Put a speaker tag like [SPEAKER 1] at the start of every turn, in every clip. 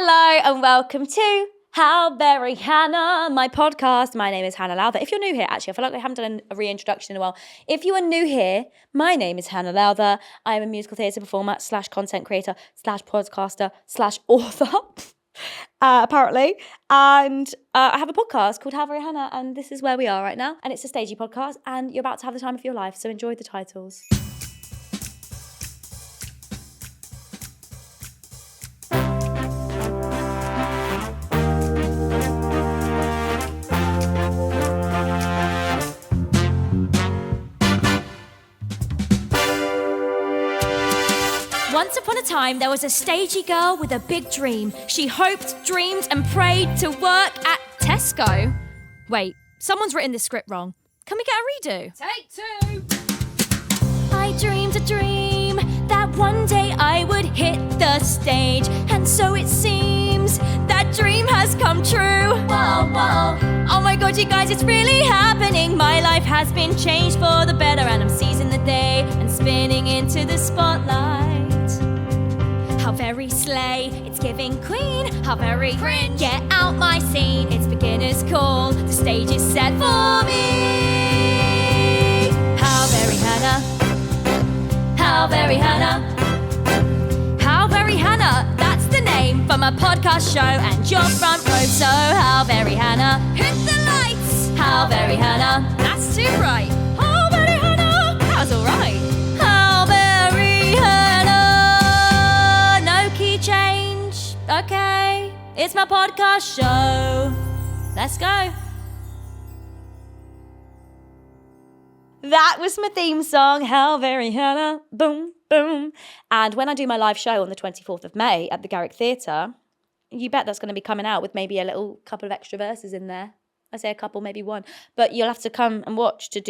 [SPEAKER 1] Hello and welcome to How Very Hannah, my podcast. My name is Hannah Lowther. If you're new here, actually, I feel like I haven't done a reintroduction in a while. If you are new here, my name is Hannah Lowther. I am a musical theatre performer / content creator / podcaster / author, apparently. And I have a podcast called How Very Hannah, and this is where we are right now. And it's a stagey podcast, and you're about to have the time of your life, so enjoy the titles. Once upon a time, there was a stagey girl with a big dream. She hoped, dreamed, and prayed to work at Tesco. Wait, someone's written this script wrong. Can we get a redo?
[SPEAKER 2] Take two.
[SPEAKER 1] I dreamed a dream that one day I would hit the stage. And so it seems that dream has come true. Whoa, whoa. Oh my God, you guys, it's really happening. My life has been changed for the better, and I'm seizing the day and spinning into the spotlight. How very slay, it's giving queen. How very cringe, get out my scene. It's beginner's call, the stage is set for me. How very Hannah, how very Hannah, how very Hannah, that's the name for my podcast show and your front row. So how very Hannah, hit the lights. How very Hannah, that's too bright. How very Hannah, that was alright. How very Hannah. Change, okay, it's my podcast show. Let's go. That was my theme song, How Very Hannah, boom, boom. And when I do my live show on the 24th of May at the Garrick Theatre, you bet that's going to be coming out with maybe a little couple of extra verses in there. I say a couple, maybe one, but you'll have to come and watch to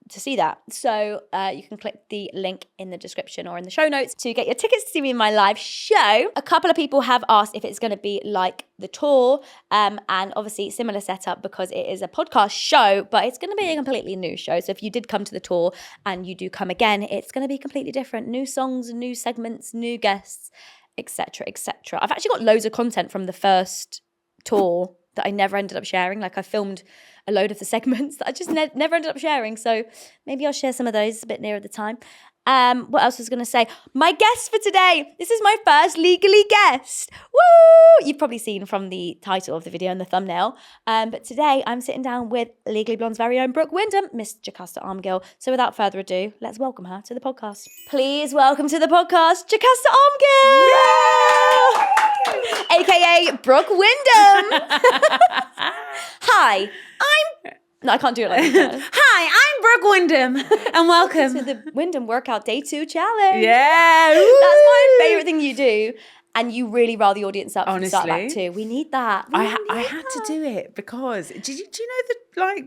[SPEAKER 1] see that. So you can click the link in the description or in the show notes to get your tickets to see me in my live show. A couple of people have asked if it's going to be like the tour, and obviously similar setup because it is a podcast show, but it's going to be a completely new show. So if you did come to the tour and you do come again, it's going to be completely different. New songs, new segments, new guests, etc., etc. I've actually got loads of content from the first tour that I never ended up sharing. Like I filmed a load of the segments that I just never ended up sharing. So maybe I'll share some of those a bit nearer the time. What else was I going to say? My guest for today. This is my first legally guest. Woo! You've probably seen from the title of the video and the thumbnail. But today I'm sitting down with Legally Blonde's very own Brooke Wyndham, Miss Jocasta Almgill. So without further ado, let's welcome her to the podcast. Please welcome to the podcast, Jocasta Almgill! AKA Brooke Wyndham. Hi, No, I can't do it like that.
[SPEAKER 2] Hi, I'm Brooke Wyndham, and welcome
[SPEAKER 1] to the Wyndham Workout Day 2 Challenge.
[SPEAKER 2] Yeah,
[SPEAKER 1] that's my favourite thing you do, and you really rile the audience up from the start back too. We need that.
[SPEAKER 2] I had to do it because do you know the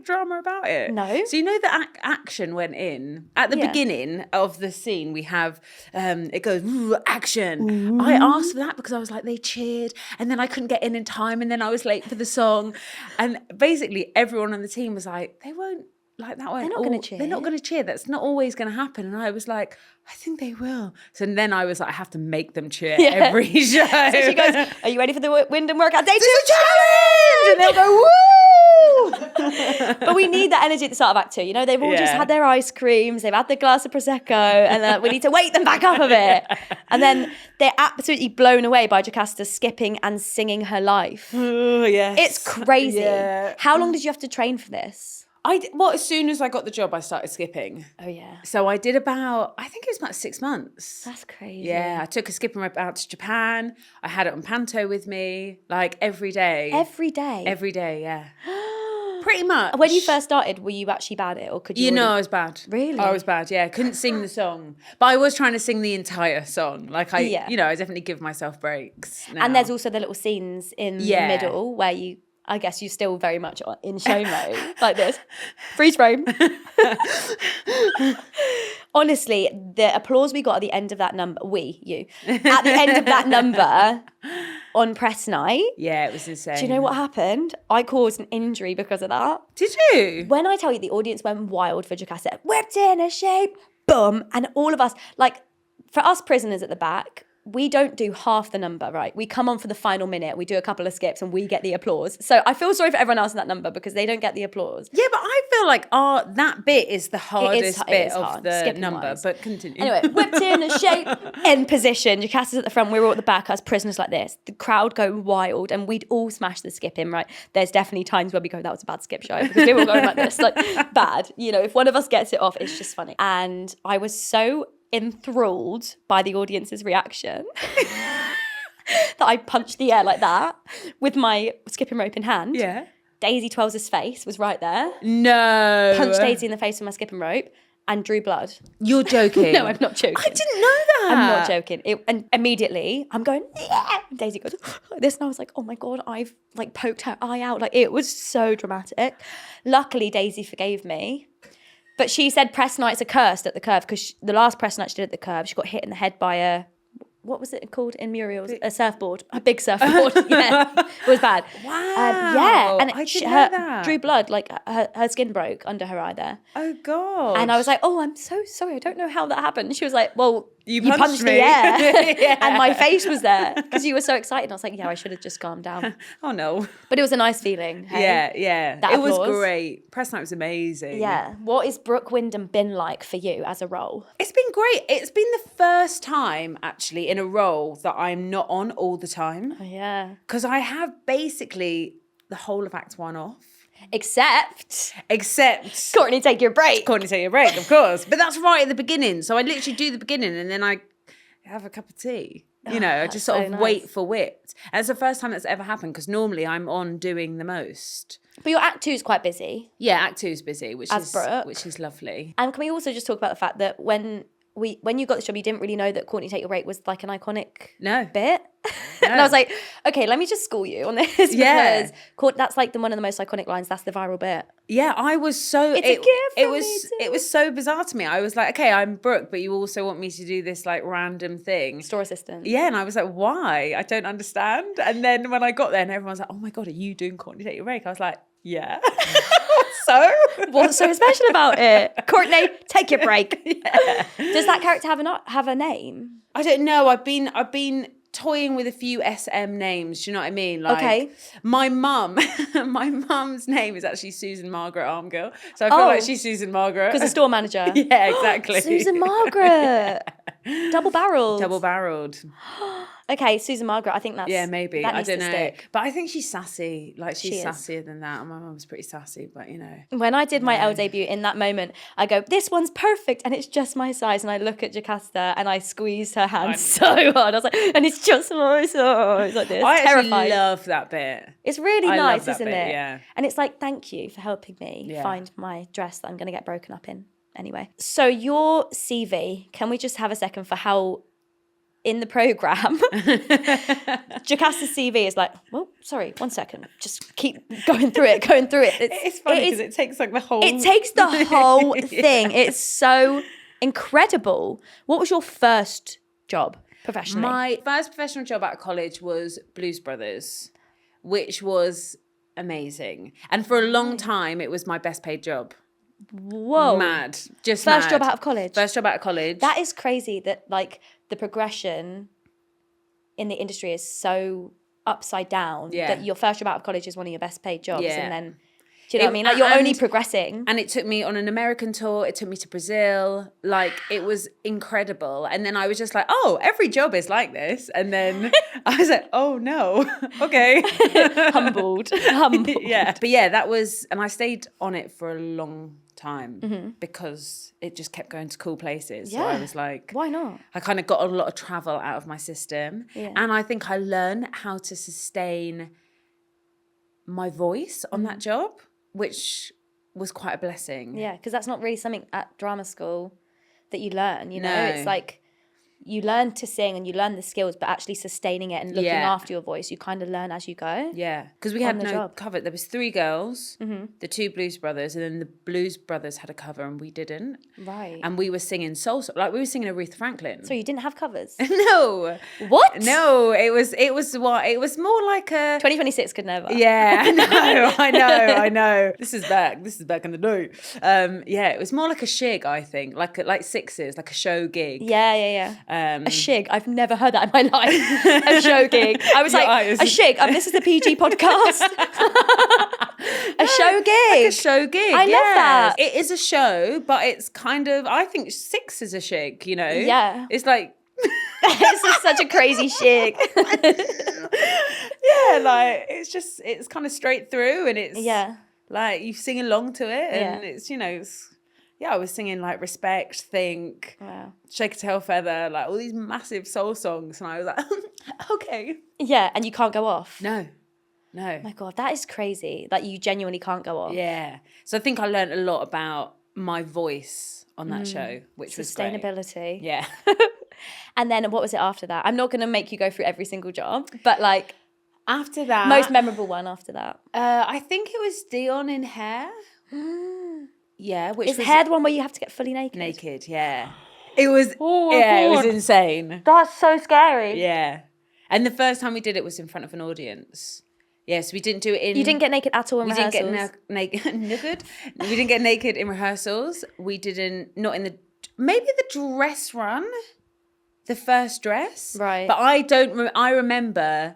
[SPEAKER 2] drama about it?
[SPEAKER 1] No.
[SPEAKER 2] So you know the action went in at the beginning of the scene. We have it goes action. Ooh. I asked for that because I was like they cheered, and then I couldn't get in time, and then I was late for the song, and basically everyone on the team was like they won't. Like that one.
[SPEAKER 1] They're not going to cheer.
[SPEAKER 2] They're not going to cheer. That's not always going to happen. And I was like, I think they will. So then I was like, I have to make them cheer every show.
[SPEAKER 1] So she goes, are you ready for the Wyndham Workout Day 2 Challenge? And they'll go, woo! But we need that energy at the start of Act 2. You know, they've all just had their ice creams. They've had their glass of Prosecco. And we need to wake them back up a bit. And then they're absolutely blown away by Jocasta skipping and singing her life.
[SPEAKER 2] Oh, yes.
[SPEAKER 1] It's crazy.
[SPEAKER 2] Yeah.
[SPEAKER 1] How long did you have to train for this?
[SPEAKER 2] As soon as I got the job, I started skipping.
[SPEAKER 1] Oh, yeah.
[SPEAKER 2] So I did I think it was about 6 months.
[SPEAKER 1] That's crazy.
[SPEAKER 2] Yeah, I took a skipping rope out to Japan. I had it on panto with me, like every day.
[SPEAKER 1] Every day?
[SPEAKER 2] Every day, yeah. Pretty much.
[SPEAKER 1] When you first started, were you actually bad at it, or could you?
[SPEAKER 2] I was bad.
[SPEAKER 1] Really?
[SPEAKER 2] I was bad, yeah. Couldn't sing the song. But I was trying to sing the entire song. Like I definitely give myself breaks now.
[SPEAKER 1] And there's also the little scenes in the middle where I guess you're still very much in show mode, like this. Freeze frame. Honestly, the applause we got at the end of that number, at the end of that number on press night.
[SPEAKER 2] Yeah, it was insane.
[SPEAKER 1] Do you know what happened? I caused an injury because of that.
[SPEAKER 2] Did you?
[SPEAKER 1] When I tell you the audience went wild for Jocasta, whipped in a shape, boom. And all of us, like, for us prisoners at the back, we don't do half the number, right? We come on for the final minute, we do a couple of skips and we get the applause. So I feel sorry for everyone else in that number because they don't get the applause.
[SPEAKER 2] Yeah, but I feel like that bit is the hardest bit of the
[SPEAKER 1] skipping
[SPEAKER 2] number.
[SPEAKER 1] wise.
[SPEAKER 2] But continue.
[SPEAKER 1] Anyway, whipped in shape, in position. Jocasta's at the front, we're all at the back as prisoners like this. The crowd go wild and we'd all smash the skip in, right? There's definitely times where we go, that was a bad skip show because we were all going like this, like bad. You know, if one of us gets it off, it's just funny. And I was so enthralled by the audience's reaction that I punched the air like that with my skipping rope in hand.
[SPEAKER 2] Yeah.
[SPEAKER 1] Daisy Twells' face was right there.
[SPEAKER 2] No.
[SPEAKER 1] Punched Daisy in the face with my skipping rope and drew blood.
[SPEAKER 2] You're joking.
[SPEAKER 1] No, I'm not joking.
[SPEAKER 2] I didn't know that.
[SPEAKER 1] I'm not joking. And immediately I'm going, yeah. And Daisy goes like this, and I was like, oh my God, I've like poked her eye out. Like it was so dramatic. Luckily, Daisy forgave me. But she said press nights are cursed at the curve because the last press night she did at the curve, she got hit in the head by what was it called in Muriel's? A surfboard. A big surfboard. Yeah. It was bad.
[SPEAKER 2] Wow.
[SPEAKER 1] Yeah. And
[SPEAKER 2] I didn't know that.
[SPEAKER 1] drew blood, like her skin broke under her eye there.
[SPEAKER 2] Oh, God.
[SPEAKER 1] And I was like, oh, I'm so sorry. I don't know how that happened. And she was like, well, you punched
[SPEAKER 2] me.
[SPEAKER 1] the air.
[SPEAKER 2] Yeah.
[SPEAKER 1] And my face was there because you were so excited. And I was like, yeah, I should have just calmed down.
[SPEAKER 2] Oh, no.
[SPEAKER 1] But it was a nice feeling. Hey?
[SPEAKER 2] Yeah.
[SPEAKER 1] That
[SPEAKER 2] it was
[SPEAKER 1] applause.
[SPEAKER 2] great. Press night was amazing.
[SPEAKER 1] Yeah. What has Brooke Wyndham been like for you as a role?
[SPEAKER 2] It's been great. It's been the first time, actually, in a role that I'm not on all the time.
[SPEAKER 1] Oh, yeah.
[SPEAKER 2] Because I have basically the whole of Act 1 off.
[SPEAKER 1] Except Courtney, take your break.
[SPEAKER 2] Courtney, take your break, of course. But that's right at the beginning. So I literally do the beginning and then I have a cup of tea. You know, I just sort of wait for wit. And it's the first time that's ever happened because normally I'm on doing the most.
[SPEAKER 1] But your Act 2 is quite busy.
[SPEAKER 2] Yeah, Act 2 is busy, which
[SPEAKER 1] Brooke.
[SPEAKER 2] is lovely.
[SPEAKER 1] And can we also just talk about the fact that when you got this job, you didn't really know that Courtney Take Your Break was like an iconic bit. No. And I was like, okay, let me just school you on this because that's like one of the most iconic lines. That's the viral bit.
[SPEAKER 2] Yeah, I was so
[SPEAKER 1] it's a gift
[SPEAKER 2] it was so bizarre to me. I was like, okay, I'm Brooke, but you also want me to do this like random thing.
[SPEAKER 1] Store assistant.
[SPEAKER 2] Yeah, and I was like, why? I don't understand. And then when I got there and everyone's like, oh my God, are you doing Courtney Take Your Break? I was like, yeah. So?
[SPEAKER 1] What's so special about it? Courtney, take your break. Yeah. Does that character have a name?
[SPEAKER 2] I don't know. I've been toying with a few SM names. Do you know what I mean? Like,
[SPEAKER 1] okay.
[SPEAKER 2] My mum's name is actually Susan Margaret Almgill. So I feel like she's Susan Margaret.
[SPEAKER 1] Because a store manager.
[SPEAKER 2] Yeah, exactly.
[SPEAKER 1] Susan Margaret.
[SPEAKER 2] Double-barreled.
[SPEAKER 1] Okay, Susan Margaret. I think that's...
[SPEAKER 2] Yeah, maybe.
[SPEAKER 1] That
[SPEAKER 2] I don't know.
[SPEAKER 1] stick.
[SPEAKER 2] But I think she's sassy. Like, she's
[SPEAKER 1] she
[SPEAKER 2] sassier than that. And my mum's pretty sassy, but you know.
[SPEAKER 1] When I did my Elle debut, in that moment, I go, this one's perfect. And it's just my size. And I look at Jocasta and I squeeze her hand so hard. I was like, and it's just my size. Like this.
[SPEAKER 2] I
[SPEAKER 1] terrified.
[SPEAKER 2] actually love that bit.
[SPEAKER 1] It's really nice, isn't it?
[SPEAKER 2] Yeah.
[SPEAKER 1] And it's like, thank you for helping me find my dress that I'm going to get broken up in. Anyway. So your CV, can we just have a second for how... in the programme, Jocasta's CV is like, well, sorry, 1 second. Just keep going through it.
[SPEAKER 2] It's funny because it takes like the whole...
[SPEAKER 1] It takes the whole thing. It's so incredible. What was your first job professionally?
[SPEAKER 2] My first professional job out of college was Blues Brothers, which was amazing. And for a long time, it was my best paid job.
[SPEAKER 1] Whoa.
[SPEAKER 2] Mad. Just
[SPEAKER 1] First
[SPEAKER 2] mad.
[SPEAKER 1] job out of college?
[SPEAKER 2] First job out of college.
[SPEAKER 1] That is crazy that like the progression in the industry is so upside down that your first job out of college is one of your best paid jobs and then do you know what I mean? Like you're only progressing.
[SPEAKER 2] And it took me on an American tour. It took me to Brazil. Like it was incredible. And then I was just like, oh, every job is like this. And then I was like, oh no, okay.
[SPEAKER 1] Humbled.
[SPEAKER 2] Yeah. But yeah, that was, and I stayed on it for a long time because it just kept going to cool places.
[SPEAKER 1] Yeah.
[SPEAKER 2] So I was like,
[SPEAKER 1] why not?
[SPEAKER 2] I kind of got a lot of travel out of my system. Yeah. And I think I learned how to sustain my voice on that job, which was quite a blessing.
[SPEAKER 1] Yeah, because that's not really something at drama school that you learn, you know? It's like you learn to sing and you learn the skills, but actually sustaining it and looking after your voice, you kind of learn as you go.
[SPEAKER 2] Yeah, because we had no cover. There was 3 girls, the 2 Blues Brothers, and then the Blues Brothers had a cover and we didn't.
[SPEAKER 1] Right.
[SPEAKER 2] And we were singing soul, like we were singing Aretha Franklin.
[SPEAKER 1] So you didn't have covers?
[SPEAKER 2] No.
[SPEAKER 1] What?
[SPEAKER 2] No, it was more like a
[SPEAKER 1] 2026 could never.
[SPEAKER 2] Yeah, I know. This is back in the day. Yeah, it was more like a shig, I think, like sixes, like a show gig.
[SPEAKER 1] Yeah. A shig. I've never heard that in my life. A show gig. I was like,
[SPEAKER 2] eyes.
[SPEAKER 1] a shig. This is the PG podcast. A show gig.
[SPEAKER 2] Like a show gig.
[SPEAKER 1] I love that.
[SPEAKER 2] It is a show, but it's kind of, I think 6 is a shig, you know?
[SPEAKER 1] Yeah.
[SPEAKER 2] It's like...
[SPEAKER 1] This is such a crazy shig.
[SPEAKER 2] Yeah, like, it's kind of straight through, and it's like, you sing along to it, and it's, you know, I was singing like Respect, Think, Shake a Tail Feather, like all these massive soul songs, and I was like, okay.
[SPEAKER 1] Yeah, and you can't go off.
[SPEAKER 2] No.
[SPEAKER 1] My God, that is crazy. Like, you genuinely can't go off.
[SPEAKER 2] Yeah. So I think I learned a lot about my voice on that show, which was great.
[SPEAKER 1] Sustainability.
[SPEAKER 2] Yeah.
[SPEAKER 1] And then what was it after that? I'm not going to make you go through every single job, but like...
[SPEAKER 2] After that...
[SPEAKER 1] Most memorable one after that.
[SPEAKER 2] I think it was Dion in Hair. Yeah. Which
[SPEAKER 1] is Hair the one where you have to get fully naked?
[SPEAKER 2] Naked, yeah. It was... it was insane.
[SPEAKER 1] That's so scary.
[SPEAKER 2] Yeah. And the first time we did it was in front of an audience. Yes, we didn't do it in...
[SPEAKER 1] You didn't get naked at all in rehearsals?
[SPEAKER 2] We didn't get naked. We didn't get naked in rehearsals. We didn't... Not in the... Maybe the dress run. The first dress.
[SPEAKER 1] Right.
[SPEAKER 2] But I remember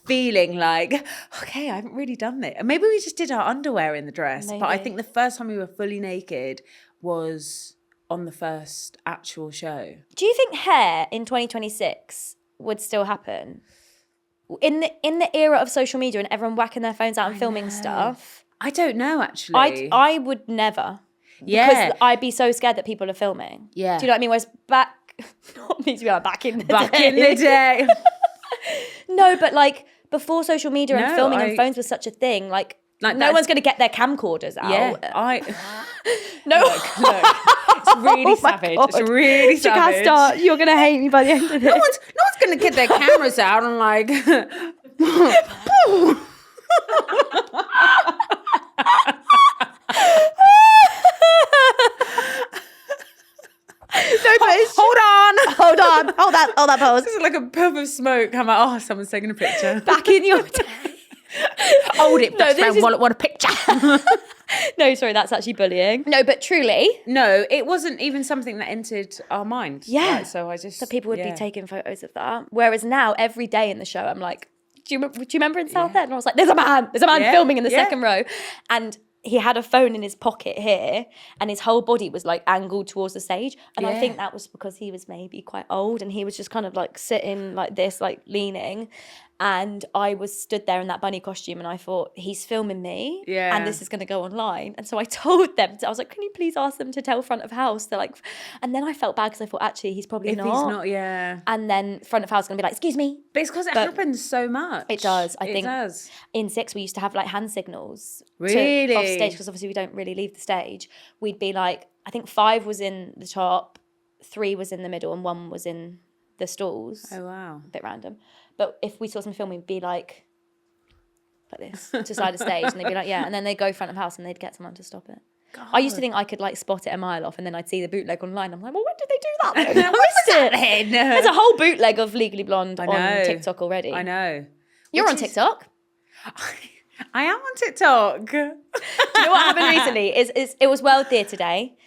[SPEAKER 2] feeling like, okay, I haven't really done it. And maybe we just did our underwear in the dress.
[SPEAKER 1] Maybe.
[SPEAKER 2] But I think the first time we were fully naked was on the first actual show.
[SPEAKER 1] Do you think Hair in 2026 would still happen? In the era of social media and everyone whacking their phones out and filming stuff?
[SPEAKER 2] I don't know, actually.
[SPEAKER 1] I would never.
[SPEAKER 2] Yeah.
[SPEAKER 1] Because I'd be so scared that people are filming.
[SPEAKER 2] Yeah.
[SPEAKER 1] Do you know what I mean? Whereas not me to be like back in the day.
[SPEAKER 2] Back in the day.
[SPEAKER 1] No, but like before social media and filming and
[SPEAKER 2] I-
[SPEAKER 1] phones was such a thing, like no
[SPEAKER 2] that's-
[SPEAKER 1] one's going to get their camcorders out.
[SPEAKER 2] Yeah.
[SPEAKER 1] No.
[SPEAKER 2] Look. It's really savage.
[SPEAKER 1] God.
[SPEAKER 2] It's really savage.
[SPEAKER 1] Jocasta, you're going to hate me by the end of this.
[SPEAKER 2] No one's going to get their cameras out and like...
[SPEAKER 1] No, but it's
[SPEAKER 2] Hold on.
[SPEAKER 1] Hold that pose.
[SPEAKER 2] This is like a puff of smoke. I'm like, oh, someone's taking a picture.
[SPEAKER 1] Back in your day.
[SPEAKER 2] Hold it, best
[SPEAKER 1] this
[SPEAKER 2] friend.
[SPEAKER 1] is-
[SPEAKER 2] What a picture.
[SPEAKER 1] No, sorry, that's actually bullying. No, but truly.
[SPEAKER 2] No, it wasn't even something that entered our mind.
[SPEAKER 1] Yeah.
[SPEAKER 2] Like, so I just...
[SPEAKER 1] So people would be taking photos of that. Whereas now, every day in the show, I'm like, do you remember in Southend? And I was like, there's a man filming in the second row. And he had a phone in his pocket here and his whole body was like angled towards the stage. And I think that was because he was maybe quite old and he was just kind of like sitting like this, like leaning. And I was stood there in that bunny costume and I thought, he's filming me and this is going to go online. And so I told them, I was like, can you please ask them to tell front of house? They're like, and then I felt bad because I thought, actually, he's probably not.
[SPEAKER 2] If he's not, yeah.
[SPEAKER 1] And then front of house is going to be like, excuse me.
[SPEAKER 2] But it's because it happens so much.
[SPEAKER 1] It does. I think
[SPEAKER 2] it does.
[SPEAKER 1] In 6, we used to have like hand signals.
[SPEAKER 2] Really?
[SPEAKER 1] Off stage, because obviously we don't really leave the stage. We'd be like, I think 5 was in the top, 3 was in the middle, and 1 was in the stalls.
[SPEAKER 2] Oh, wow.
[SPEAKER 1] A bit random. But if we saw some film, we'd be like this, to side of stage, and they'd be like, yeah. And then they'd go front of house and they'd get someone to stop it. God. I used to think I could like spot it a mile off and then I'd see the bootleg online. I'm like, well, when did they do that then? I missed it. There's a whole bootleg of Legally Blonde on TikTok already.
[SPEAKER 2] I know.
[SPEAKER 1] You're on TikTok?
[SPEAKER 2] I am on TikTok.
[SPEAKER 1] Do you know what happened recently? It was World Theatre Day.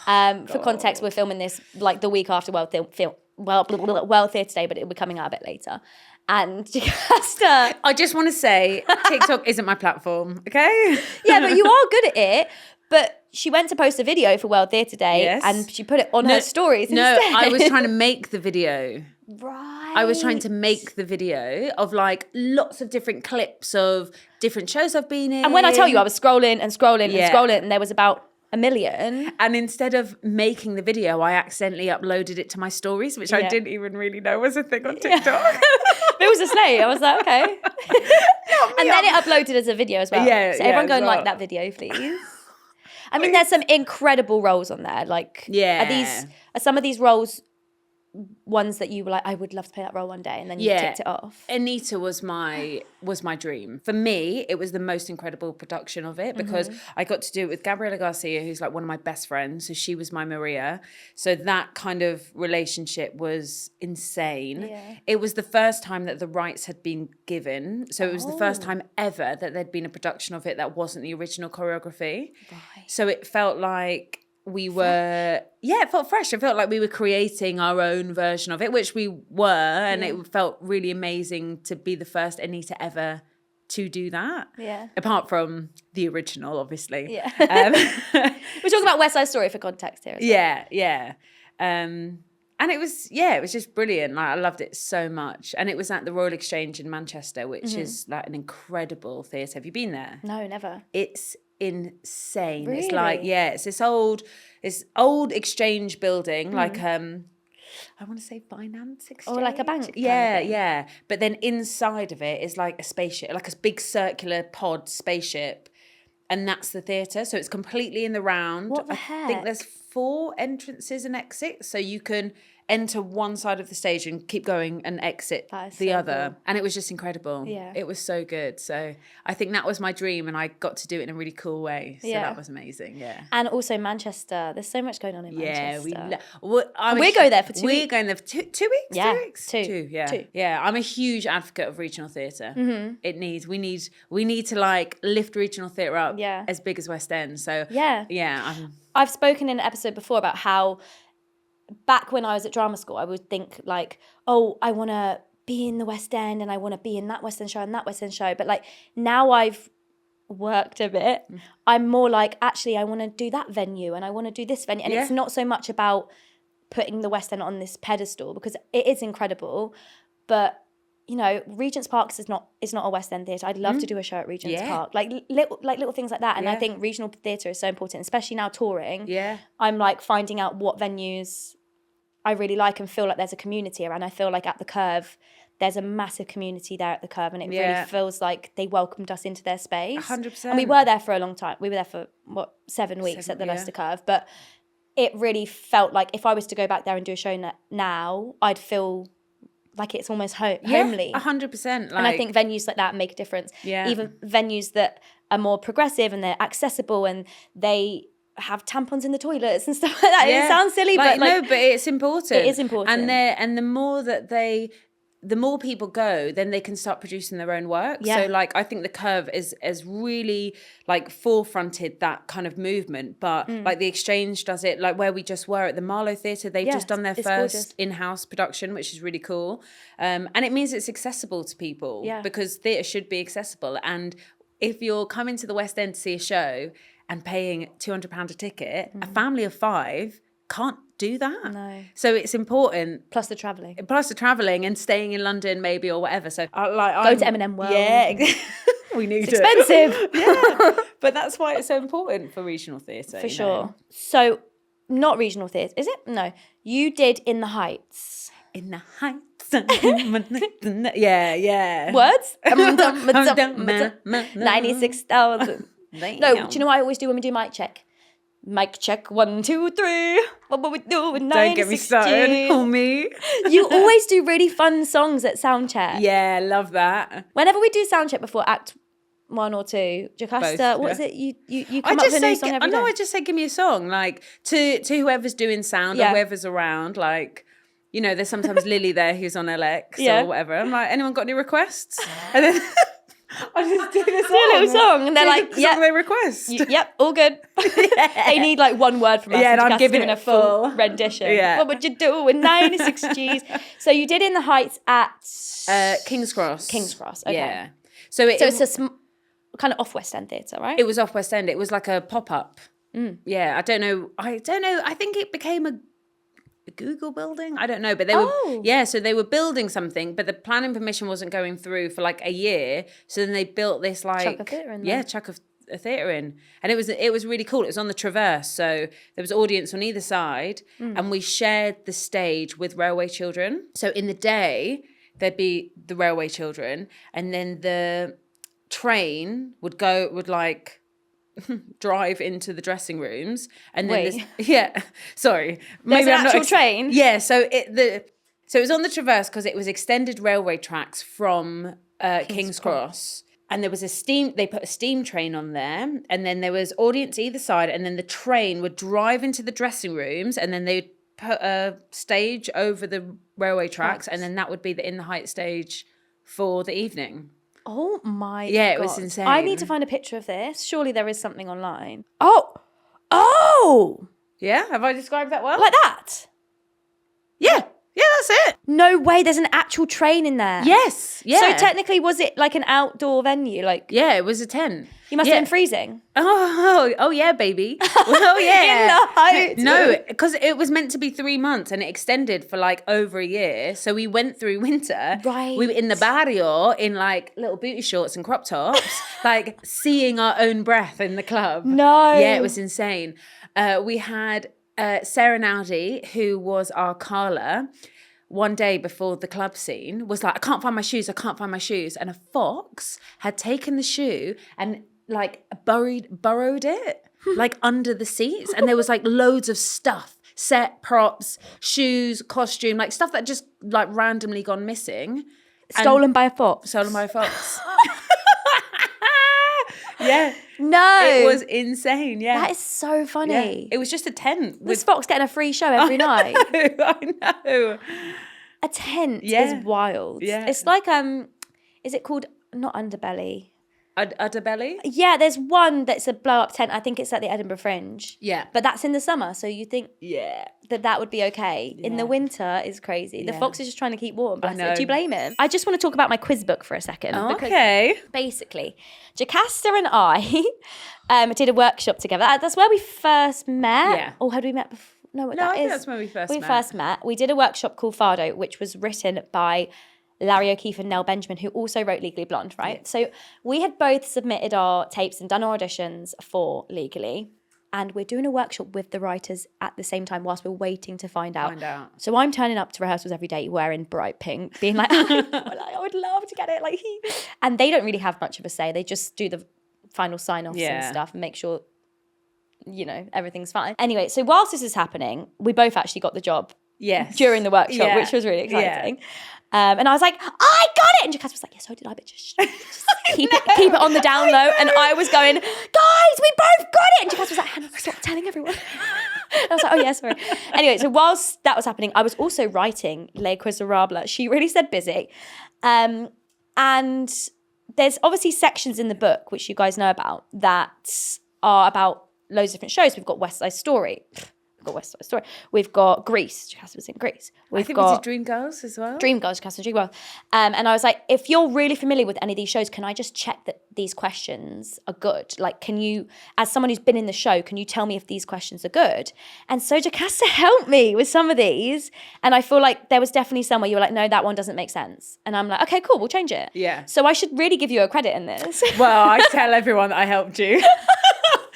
[SPEAKER 1] For context, we're filming this like the week after World Theatre Day, but it'll be coming out a bit later. And Jocasta...
[SPEAKER 2] I just want to say, TikTok isn't my platform, okay?
[SPEAKER 1] Yeah, but you are good at it. But she went to post a video for World Theatre Day and she put it on her stories instead.
[SPEAKER 2] No, I was trying to make the video.
[SPEAKER 1] Right.
[SPEAKER 2] I was trying to make the video of like lots of different clips of different shows I've been in.
[SPEAKER 1] And when I tell you, I was scrolling and there was about 1 million.
[SPEAKER 2] And instead of making the video, I accidentally uploaded it to my stories, which I didn't even really know was a thing on TikTok.
[SPEAKER 1] It was a slay. I was like, okay. And then it uploaded as a video as well.
[SPEAKER 2] Yeah,
[SPEAKER 1] so everyone go and like that video, please. I mean, there's some incredible roles on there. Like, are some of these roles ones that you were like, I would love to play that role one day, and then you ticked it off?
[SPEAKER 2] Anita was my dream. For me, it was the most incredible production of it because I got to do it with Gabriela Garcia, who's like one of my best friends. So she was my Maria. So that kind of relationship was insane. Yeah. It was the first time that the rights had been given. So it was the first time ever that there'd been a production of it that wasn't the original choreography. Right. So it felt like it felt fresh. I felt like we were creating our own version of it, which we were, and it felt really amazing to be the first Anita ever to do that.
[SPEAKER 1] Yeah.
[SPEAKER 2] Apart from the original, obviously.
[SPEAKER 1] Yeah. We're talking about West Side Story for context here.
[SPEAKER 2] Yeah. And it was just brilliant. Like, I loved it so much. And it was at the Royal Exchange in Manchester, which is like an incredible theatre. Have you been there?
[SPEAKER 1] No, never.
[SPEAKER 2] It's insane.
[SPEAKER 1] Really?
[SPEAKER 2] It's like, it's this old exchange building, like I want to say finance exchange.
[SPEAKER 1] Or like a bank.
[SPEAKER 2] Yeah. But then inside of it is like a spaceship, like a big circular pod spaceship. And that's the theatre. So it's completely in the round.
[SPEAKER 1] What the heck?
[SPEAKER 2] I think there's 4 entrances and exits. So you can enter one side of the stage and keep going and exit the other.
[SPEAKER 1] Cool.
[SPEAKER 2] And it was just incredible.
[SPEAKER 1] Yeah.
[SPEAKER 2] It was so good. So I think that was my dream, and I got to do it in a really cool way. So that was amazing. Yeah.
[SPEAKER 1] And also Manchester. There's so much going on in Manchester.
[SPEAKER 2] We
[SPEAKER 1] go there for 2 weeks.
[SPEAKER 2] We're going there for 2 weeks?
[SPEAKER 1] Yeah.
[SPEAKER 2] 2 weeks?
[SPEAKER 1] 2.
[SPEAKER 2] 2, yeah.
[SPEAKER 1] 2.
[SPEAKER 2] Yeah. I'm a huge advocate of regional theatre. We need to like lift regional theatre up as big as West End. So
[SPEAKER 1] I've spoken in an episode before about how back when I was at drama school, I would think like, oh, I want to be in the West End and I want to be in that West End show and that West End show. But like now I've worked a bit, I'm more like, actually, I want to do that venue and I want to do this venue. And it's not so much about putting the West End on this pedestal, because it is incredible. But, you know, Regent's Park is not a West End theatre. I'd love to do a show at Regent's Park. Like little things like that. And I think regional theatre is so important, especially now touring.
[SPEAKER 2] Yeah.
[SPEAKER 1] I'm like finding out what venues I really like and feel like there's a community around. I feel like at the Curve, there's a massive community there at the Curve, and it really feels like they welcomed us into their space.
[SPEAKER 2] 100%.
[SPEAKER 1] And we were there for a long time. We were there for, 7 weeks at the Leicester Curve. But it really felt like if I was to go back there and do a show now, I'd feel like it's almost homely.
[SPEAKER 2] 100%.
[SPEAKER 1] And I think venues like that make a difference.
[SPEAKER 2] Yeah.
[SPEAKER 1] Even venues that are more progressive and they're accessible and they have tampons in the toilets and stuff like that. It sounds silly, but
[SPEAKER 2] it's important.
[SPEAKER 1] It is important.
[SPEAKER 2] And the more people go, then they can start producing their own work.
[SPEAKER 1] Yeah.
[SPEAKER 2] So like I think the Curve is really like forefronted that kind of movement. But like the Exchange does it, like where we just were at the Marlow Theatre, they've just done their first
[SPEAKER 1] gorgeous
[SPEAKER 2] in-house production, which is really cool. And it means it's accessible to people because theatre should be accessible. And if you're coming to the West End to see a show and paying £200 a ticket, a family of 5 can't do that.
[SPEAKER 1] No.
[SPEAKER 2] So it's important.
[SPEAKER 1] Plus the travelling.
[SPEAKER 2] And staying in London maybe or whatever. So
[SPEAKER 1] go to M&M World.
[SPEAKER 2] Yeah, we need
[SPEAKER 1] it's expensive.
[SPEAKER 2] Yeah, but that's why it's so important for regional theatre.
[SPEAKER 1] For sure. So not regional theatre, is it? No. You did In the Heights.
[SPEAKER 2] In the Heights. Yeah.
[SPEAKER 1] Words? 96,000. No, do you know what I always do when we do mic check? Mic check 1, 2, 3. What will we do with 96
[SPEAKER 2] Don't get me started on me.
[SPEAKER 1] You always do really fun songs at soundcheck.
[SPEAKER 2] Yeah, love that.
[SPEAKER 1] Whenever we do soundcheck before Act 1 or 2, Jocasta, what is it? You come up with a new song every day.
[SPEAKER 2] I just say give me a song, like to whoever's doing sound or whoever's around, like. You know, there's sometimes Lily there who's on LX or whatever. I'm like, anyone got any requests? And then I just do this
[SPEAKER 1] little song, and they're like,
[SPEAKER 2] "Yeah, they request."
[SPEAKER 1] Yep, all good. They need like one word from us.
[SPEAKER 2] Yeah, and I'm giving
[SPEAKER 1] it a full rendition.
[SPEAKER 2] Yeah.
[SPEAKER 1] What would you do with 96 G's? So you did In the Heights at
[SPEAKER 2] King's Cross.
[SPEAKER 1] King's Cross. Okay.
[SPEAKER 2] Yeah. So
[SPEAKER 1] it's a kind of off West End theatre, right?
[SPEAKER 2] It was off West End. It was like a pop up. Yeah, I don't know. I think it became a Google building, I don't know, but they were so they were building something, but the planning permission wasn't going through for like a year, so then they built this like
[SPEAKER 1] chuck of theatre in there.
[SPEAKER 2] chuck of a theatre in, and it was really cool. It was on the Traverse, so there was audience on either side, and we shared the stage with Railway Children. So in the day there'd be the Railway Children, and then the train would like drive into the dressing rooms, and then
[SPEAKER 1] there's an actual train.
[SPEAKER 2] So it was on the Traverse because it was extended railway tracks from King's Cross, and there was they put a steam train on there, and then there was audience either side, and then the train would drive into the dressing rooms, and then they'd put a stage over the railway tracks, and then that would be the In the Heights stage for the evening.
[SPEAKER 1] Oh my God.
[SPEAKER 2] Yeah, it was insane.
[SPEAKER 1] I need to find a picture of this. Surely there is something online. Oh!
[SPEAKER 2] Yeah, have I described that well?
[SPEAKER 1] Like that?
[SPEAKER 2] Yeah. Yeah, that's it.
[SPEAKER 1] No way, there's an actual train in there.
[SPEAKER 2] Yes. Yeah.
[SPEAKER 1] So technically, was it like an outdoor venue? Like,
[SPEAKER 2] yeah, it was a tent.
[SPEAKER 1] you must have been freezing.
[SPEAKER 2] Oh yeah, baby. Oh yeah.
[SPEAKER 1] In the height.
[SPEAKER 2] No, because it was meant to be 3 months and it extended for like over a year. So we went through winter.
[SPEAKER 1] Right.
[SPEAKER 2] We were in the barrio in like little booty shorts and crop tops, like seeing our own breath in the club.
[SPEAKER 1] No.
[SPEAKER 2] Yeah, it was insane. We had Sarah Nowdy, who was our Carla, one day before the club scene, was like, I can't find my shoes. And a fox had taken the shoe and like burrowed it like under the seats. And there was like loads of stuff, set, props, shoes, costume, like stuff that just like randomly gone missing.
[SPEAKER 1] Stolen by a fox.
[SPEAKER 2] Stolen by a fox. Yeah.
[SPEAKER 1] No.
[SPEAKER 2] It was insane, yeah.
[SPEAKER 1] That is so funny.
[SPEAKER 2] Yeah. It was just a tent.
[SPEAKER 1] This fox getting a free show every night.
[SPEAKER 2] I know.
[SPEAKER 1] A tent
[SPEAKER 2] Yeah.
[SPEAKER 1] is wild.
[SPEAKER 2] Yeah.
[SPEAKER 1] It's like, is it called, not Underbelly?
[SPEAKER 2] Underbelly?
[SPEAKER 1] Yeah, there's one that's a blow-up tent. I think it's at the Edinburgh Fringe.
[SPEAKER 2] Yeah.
[SPEAKER 1] But that's in the summer, so you think
[SPEAKER 2] Yeah.
[SPEAKER 1] that would be okay. In the
[SPEAKER 2] Yeah.
[SPEAKER 1] winter is crazy. The
[SPEAKER 2] Yeah.
[SPEAKER 1] fox is just trying to keep warm. Bless
[SPEAKER 2] know.
[SPEAKER 1] it. Do you blame him? I just want to talk about my quiz book for a second.
[SPEAKER 2] Okay.
[SPEAKER 1] Basically, Jocasta and I did a workshop together. That's where we first met.
[SPEAKER 2] Yeah.
[SPEAKER 1] Or had we met before? No,
[SPEAKER 2] I think that's when we first met.
[SPEAKER 1] We first met. We did a workshop called Fardo, which was written by Larry O'Keefe and Nell Benjamin, who also wrote Legally Blonde, right? Yeah. So we had both submitted our tapes and done our auditions for Legally. And we're doing a workshop with the writers at the same time whilst we're waiting to find out. So I'm turning up to rehearsals every day wearing bright pink, being like, I would love to get it. And they don't really have much of a say. They just do the final sign-offs and stuff and make sure, everything's fine. Anyway, so whilst this is happening, we both actually got the job during the workshop, which was really exciting. Yeah. And I was like, I got it! And Jocasta was like, yeah, so did I, but just keep it on the down low. And I was going, guys, we both got it! And Jocasta was like, Hannah, stop telling everyone. And I was like, oh yeah, sorry. Anyway, so whilst that was happening, I was also writing Les Miserables. She really said busy. And there's obviously sections in the book, which you guys know about, that are about loads of different shows. We've got West Side Story. We've got Grease. Jocasta was in Grease.
[SPEAKER 2] I think we did Dreamgirls as well.
[SPEAKER 1] Dreamgirls, Jocasta, Dreamgirls. And I was like, if you're really familiar with any of these shows, can I just check that these questions are good? Like, can you, as someone who's been in the show, can you tell me if these questions are good? And so Jocasta helped me with some of these. And I feel like there was definitely some where you were like, no, that one doesn't make sense. And I'm like, okay, cool, we'll change it.
[SPEAKER 2] Yeah.
[SPEAKER 1] So I should really give you a credit in this.
[SPEAKER 2] Well, I tell everyone that I helped you.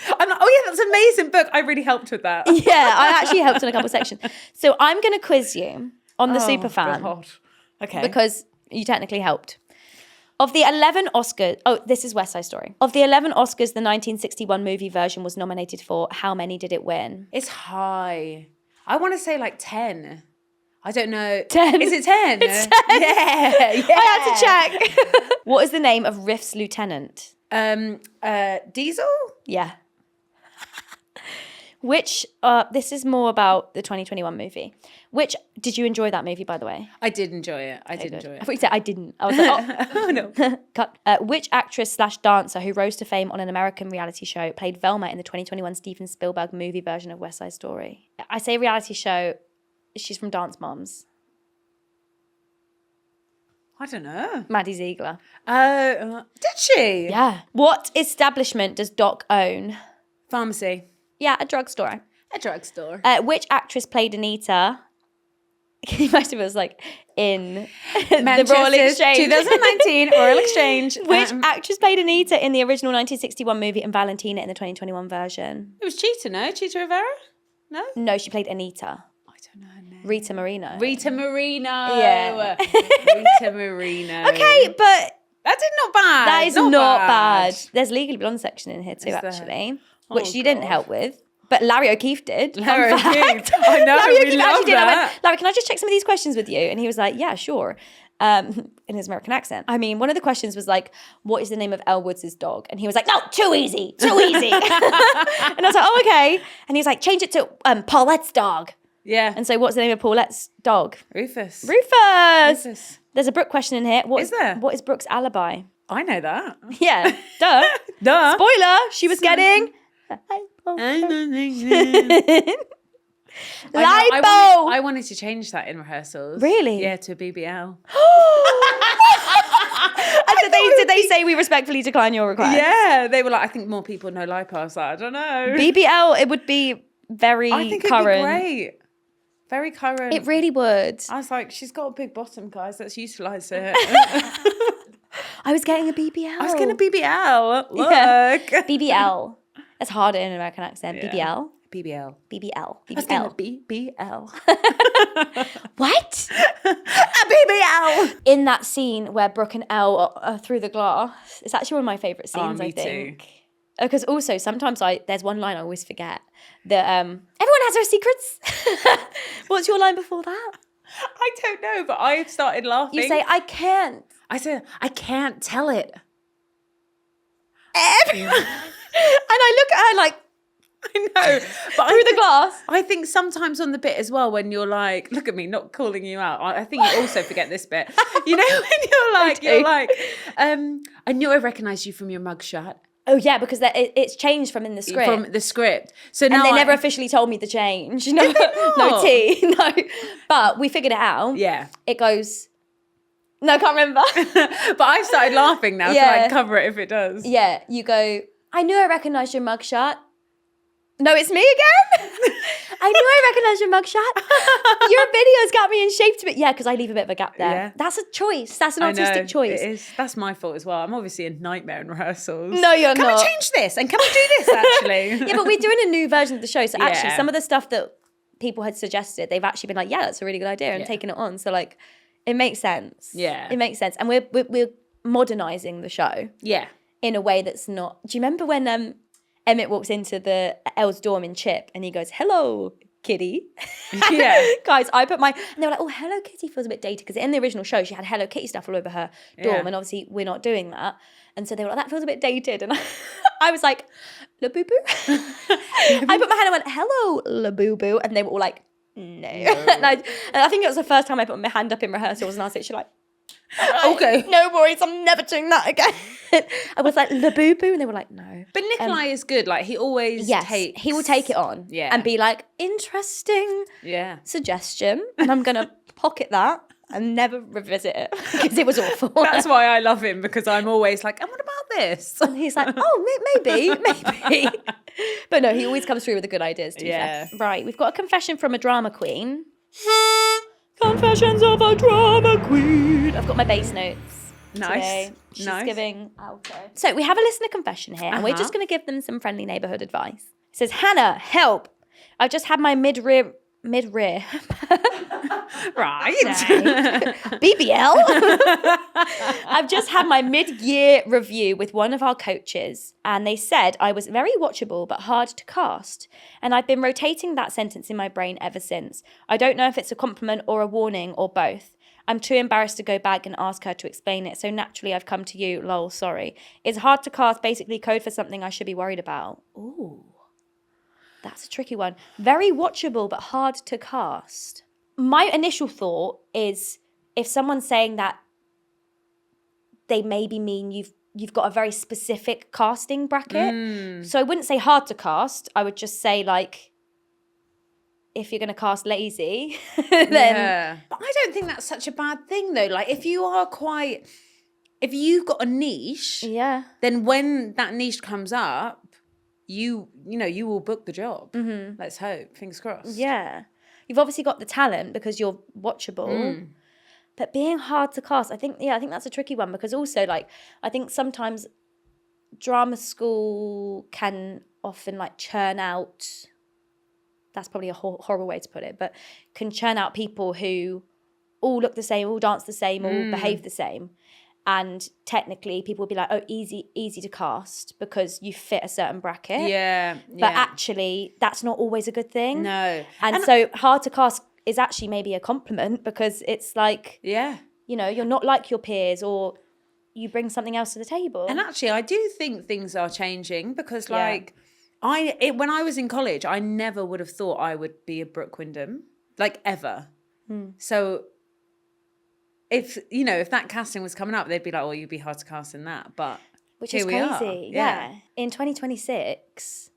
[SPEAKER 2] I'm like, oh yeah, that's an amazing book. I really helped with that.
[SPEAKER 1] Yeah, I actually helped in a couple of sections. So I'm going to quiz you on the Superfan.
[SPEAKER 2] God. Okay.
[SPEAKER 1] Because you technically helped. Of the 11 Oscars, this is West Side Story. Of the 11 Oscars the 1961 movie version was nominated for, how many did it win?
[SPEAKER 2] It's high. I want to say like 10. I don't know.
[SPEAKER 1] 10.
[SPEAKER 2] Is it 10?
[SPEAKER 1] It's 10.
[SPEAKER 2] Yeah.
[SPEAKER 1] I had to check. What is the name of Riff's lieutenant?
[SPEAKER 2] Diesel?
[SPEAKER 1] Yeah. Which, this is more about the 2021 movie. Which, did you enjoy that movie, by the way?
[SPEAKER 2] I did enjoy it. I did enjoy it.
[SPEAKER 1] I thought you said I didn't. I was like,
[SPEAKER 2] oh no.
[SPEAKER 1] Cut. Which actress/dancer who rose to fame on an American reality show played Velma in the 2021 Steven Spielberg movie version of West Side Story? I say reality show, she's from Dance Moms.
[SPEAKER 2] I don't know.
[SPEAKER 1] Maddie Ziegler.
[SPEAKER 2] Did she?
[SPEAKER 1] Yeah. What establishment does Doc own?
[SPEAKER 2] Pharmacy.
[SPEAKER 1] Yeah, a drugstore.
[SPEAKER 2] A drugstore.
[SPEAKER 1] Which actress played Anita? Most of us like in
[SPEAKER 2] the
[SPEAKER 1] Royal Exchange.
[SPEAKER 2] 2019 Royal Exchange.
[SPEAKER 1] Which actress played Anita in the original 1961 movie and Valentina in the 2021 version?
[SPEAKER 2] It was Cheetah, no? Cheetah Rivera? No?
[SPEAKER 1] No, she played Anita.
[SPEAKER 2] I don't know her name.
[SPEAKER 1] Rita Moreno.
[SPEAKER 2] Rita Moreno.
[SPEAKER 1] Yeah.
[SPEAKER 2] Rita Moreno.
[SPEAKER 1] Okay, but
[SPEAKER 2] that did not bad.
[SPEAKER 1] that is not bad. There's Legally Blonde section in here too, actually, which you didn't help with. But Larry O'Keefe did.
[SPEAKER 2] Larry
[SPEAKER 1] Fun fact.
[SPEAKER 2] O'Keefe. I know,
[SPEAKER 1] Larry
[SPEAKER 2] we
[SPEAKER 1] O'Keefe
[SPEAKER 2] love
[SPEAKER 1] actually did. I
[SPEAKER 2] that.
[SPEAKER 1] went, Larry, can I just check some of these questions with you? And he was like, yeah, sure. In his American accent. I mean, one of the questions was like, what is the name of Elle Woods' dog? And he was like, no, too easy. And I was like, oh, okay. And he was like, change it to Paulette's dog.
[SPEAKER 2] Yeah.
[SPEAKER 1] And so what's the name of Paulette's dog?
[SPEAKER 2] Rufus.
[SPEAKER 1] Rufus. There's a Brooke question in here.
[SPEAKER 2] Is there?
[SPEAKER 1] What is Brooke's alibi?
[SPEAKER 2] I know that.
[SPEAKER 1] Yeah, duh.
[SPEAKER 2] Duh.
[SPEAKER 1] Spoiler, she was getting... Lipo!
[SPEAKER 2] I wanted to change that in rehearsals.
[SPEAKER 1] Really?
[SPEAKER 2] Yeah, to a BBL.
[SPEAKER 1] And did they say we respectfully decline your request?
[SPEAKER 2] Yeah, they were like, I think more people know lipo. I was like, I don't know.
[SPEAKER 1] BBL, it would be very
[SPEAKER 2] I think
[SPEAKER 1] current.
[SPEAKER 2] it'd be great. Very current.
[SPEAKER 1] It really would.
[SPEAKER 2] I was like, she's got a big bottom, guys. Let's utilise it.
[SPEAKER 1] I was getting a BBL.
[SPEAKER 2] I was getting a BBL. Look.
[SPEAKER 1] Yeah. BBL. It's harder in an American accent.
[SPEAKER 2] Yeah.
[SPEAKER 1] BBL.
[SPEAKER 2] BBL.
[SPEAKER 1] BBL.
[SPEAKER 2] I was getting a
[SPEAKER 1] BBL.
[SPEAKER 2] BBL.
[SPEAKER 1] What?
[SPEAKER 2] A BBL.
[SPEAKER 1] In that scene where Brooke and Elle are through the glass, it's actually one of my favourite scenes,
[SPEAKER 2] me
[SPEAKER 1] I think.
[SPEAKER 2] too.
[SPEAKER 1] Because also sometimes there's one line I always forget that everyone has their secrets. What's your line before that?
[SPEAKER 2] I don't know, but I started laughing.
[SPEAKER 1] You say, I can't.
[SPEAKER 2] I said, I can't tell it.
[SPEAKER 1] And I look at her like,
[SPEAKER 2] I know. But
[SPEAKER 1] through the glass.
[SPEAKER 2] I think sometimes on the bit as well, when you're like, look at me, not calling you out. I think you also forget this bit. You know, when you're like, I knew I recognised you from your mugshot.
[SPEAKER 1] Oh yeah, because it's changed from in the script.
[SPEAKER 2] From the script. So now
[SPEAKER 1] and they never officially told me the change. No, no tea. No. But we figured it out.
[SPEAKER 2] Yeah.
[SPEAKER 1] It goes, no, I can't remember.
[SPEAKER 2] But I've started laughing now to like cover it if it does.
[SPEAKER 1] Yeah. You go, I knew I recognised your mugshot. No, it's me again. I knew I recognised your mugshot. Your videos got me in shape to it. Yeah, because I leave a bit of a gap there.
[SPEAKER 2] Yeah.
[SPEAKER 1] That's a choice. That's an artistic choice.
[SPEAKER 2] It is. That's my fault as well. I'm obviously a nightmare in rehearsals.
[SPEAKER 1] No, you're not.
[SPEAKER 2] Can we change this? And can we do this actually?
[SPEAKER 1] Yeah, but we're doing a new version of the show. So actually, some of the stuff that people had suggested, they've actually been like, yeah, that's a really good idea, and taking it on. So like, it makes sense.
[SPEAKER 2] Yeah.
[SPEAKER 1] It makes sense. And we're modernising the show.
[SPEAKER 2] Yeah.
[SPEAKER 1] In a way that's not... Do you remember when... Emmett walks into the Elle's dorm in Chip and he goes, hello, kitty.
[SPEAKER 2] Yeah.
[SPEAKER 1] Guys, I put my... And they were like, oh, Hello Kitty feels a bit dated because in the original show, she had Hello Kitty stuff all over her dorm and obviously we're not doing that. And so they were like, that feels a bit dated. And I was like, la boo boo. I put my hand and went, hello, la boo boo. And they were all like, no. And I think it was the first time I put my hand up in rehearsals and I was literally like,
[SPEAKER 2] okay.
[SPEAKER 1] No worries, I'm never doing that again. I was like, la boo boo. And they were like, no.
[SPEAKER 2] But Nikolai is good. Like, he always takes...
[SPEAKER 1] he will take it on and be like, interesting suggestion. And I'm going to pocket that and never revisit it because it was awful.
[SPEAKER 2] That's why I love him, because I'm always like, and what about this?
[SPEAKER 1] And he's like, oh, maybe. But no, he always comes through with the good ideas, to be fair. Right, we've got a confession from a drama queen. Confessions of a drama queen. I've got my bass notes today. She's giving alto. So we have a listener confession here, and we're just going to give them some friendly neighbourhood advice. It says, Hannah, help. I've just had my mid-rear.
[SPEAKER 2] Right.
[SPEAKER 1] BBL. I've just had my mid-year review with one of our coaches, and they said I was very watchable but hard to cast. And I've been rotating that sentence in my brain ever since. I don't know if it's a compliment or a warning or both. I'm too embarrassed to go back and ask her to explain it, so naturally I've come to you, lol, sorry. Is hard to cast basically code for something I should be worried about? Ooh. That's a tricky one. Very watchable, but hard to cast. My initial thought is if someone's saying that, they maybe mean you've got a very specific casting bracket. So I wouldn't say hard to cast. I would just say like, if you're going to cast lazy, then...
[SPEAKER 2] Yeah. But I don't think that's such a bad thing though. Like if you've got a niche, then when that niche comes up, you will book the job. Mm-hmm. Let's hope. Fingers crossed.
[SPEAKER 1] Yeah. You've obviously got the talent because you're watchable. But being hard to cast, I think that's a tricky one, because also like I think sometimes drama school can often like churn out, that's probably a horrible way to put it, but can churn out people who all look the same, all dance the same, all behave the same. And technically people will be like, oh, easy to cast because you fit a certain bracket. Yeah. But actually, that's not always a good thing.
[SPEAKER 2] No.
[SPEAKER 1] And so hard to cast is actually maybe a compliment, because it's like, you're not like your peers, or you bring something else to the table.
[SPEAKER 2] And actually, I do think things are changing, because like when I was in college, I never would have thought I would be a Brooke Wyndham, like ever. So... If that casting was coming up, they'd be like, oh, you'd be hard to cast in that. But
[SPEAKER 1] which is crazy. Yeah. In 2026,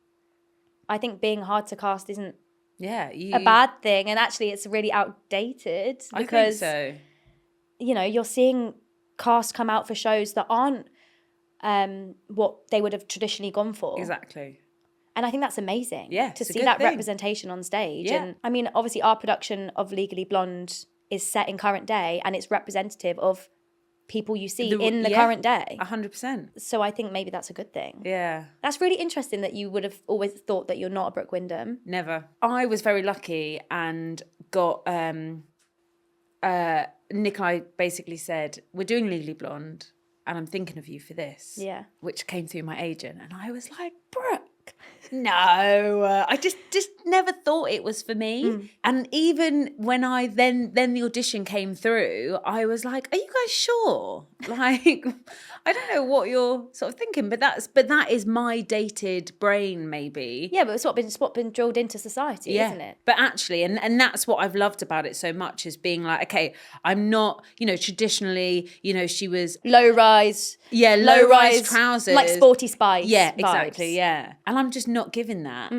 [SPEAKER 1] I think being hard to cast isn't
[SPEAKER 2] Yeah,
[SPEAKER 1] a bad thing, and actually it's really outdated because
[SPEAKER 2] I think so.
[SPEAKER 1] you know, you're seeing casts come out for shows that aren't what they would have traditionally gone for.
[SPEAKER 2] Exactly.
[SPEAKER 1] And I think that's amazing.
[SPEAKER 2] Yeah,
[SPEAKER 1] to
[SPEAKER 2] it's a
[SPEAKER 1] see
[SPEAKER 2] good
[SPEAKER 1] that
[SPEAKER 2] thing.
[SPEAKER 1] representation on stage.
[SPEAKER 2] Yeah.
[SPEAKER 1] And I mean, obviously our production of Legally Blonde is set in current day, and it's representative of people you see in the current day.
[SPEAKER 2] 100%.
[SPEAKER 1] So I think maybe that's a good thing.
[SPEAKER 2] Yeah.
[SPEAKER 1] That's really interesting that you would have always thought that you're not a Brooke Wyndham.
[SPEAKER 2] Never. I was very lucky and got Nick and I basically said, we're doing Legally Blonde and I'm thinking of you for this.
[SPEAKER 1] Yeah.
[SPEAKER 2] Which came through my agent. And I was like, Brooke, no. I just never thought it was for me. And even when I then the audition came through, I was like, are you guys sure? Like, I don't know what you're sort of thinking, but that is my dated brain maybe.
[SPEAKER 1] Yeah, but it's what's been drilled into society, isn't it?
[SPEAKER 2] But actually, and that's what I've loved about it so much, is being like, okay, I'm not, traditionally, she was
[SPEAKER 1] low rise
[SPEAKER 2] trousers,
[SPEAKER 1] like Sporty Spice.
[SPEAKER 2] Yeah,
[SPEAKER 1] vibes.
[SPEAKER 2] exactly. Yeah, and I'm just not giving that.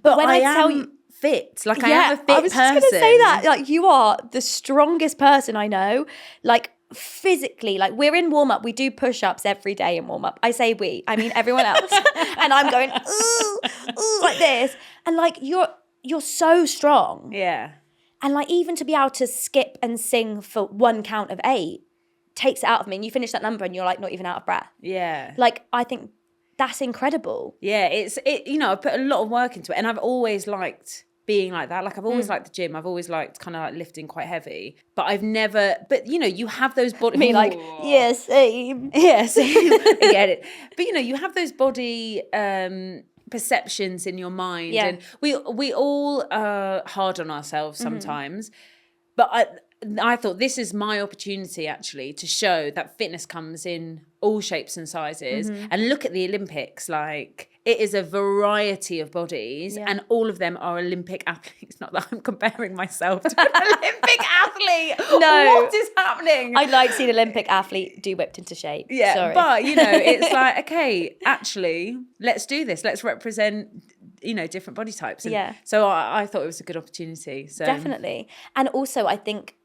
[SPEAKER 1] But when I
[SPEAKER 2] am
[SPEAKER 1] tell you,
[SPEAKER 2] fit, like I am a fit person.
[SPEAKER 1] I was just going to say that, like you are the strongest person I know, like physically. Like we're in warm up, we do push ups every day in warm up. I say we, I mean everyone else, and I'm going ooh like this, and like you're so strong.
[SPEAKER 2] Yeah.
[SPEAKER 1] And like even to be able to skip and sing for one count of 8 takes it out of me. And you finish that number and you're like not even out of breath.
[SPEAKER 2] Yeah.
[SPEAKER 1] Like I think that's incredible. I
[SPEAKER 2] put a lot of work into it, and I've always liked being like that. Like I've always liked the gym. I've always liked kind of like lifting quite heavy, but I've never, but you have those body.
[SPEAKER 1] Me like, yes, same.
[SPEAKER 2] Yeah, same. I get it. But you have those body, perceptions in your mind, and we all are hard on ourselves sometimes, but I thought this is my opportunity actually to show that fitness comes in all shapes and sizes, and look at the Olympics, like it is a variety of bodies, and all of them are Olympic athletes. Not that I'm comparing myself to an Olympic athlete.
[SPEAKER 1] No.
[SPEAKER 2] What is happening?
[SPEAKER 1] I'd like to see an Olympic athlete do whipped into shape.
[SPEAKER 2] Yeah,
[SPEAKER 1] sorry.
[SPEAKER 2] but it's like, okay, actually, let's do this. Let's represent, different body types. And so I thought it was a good opportunity. So
[SPEAKER 1] definitely. And also I think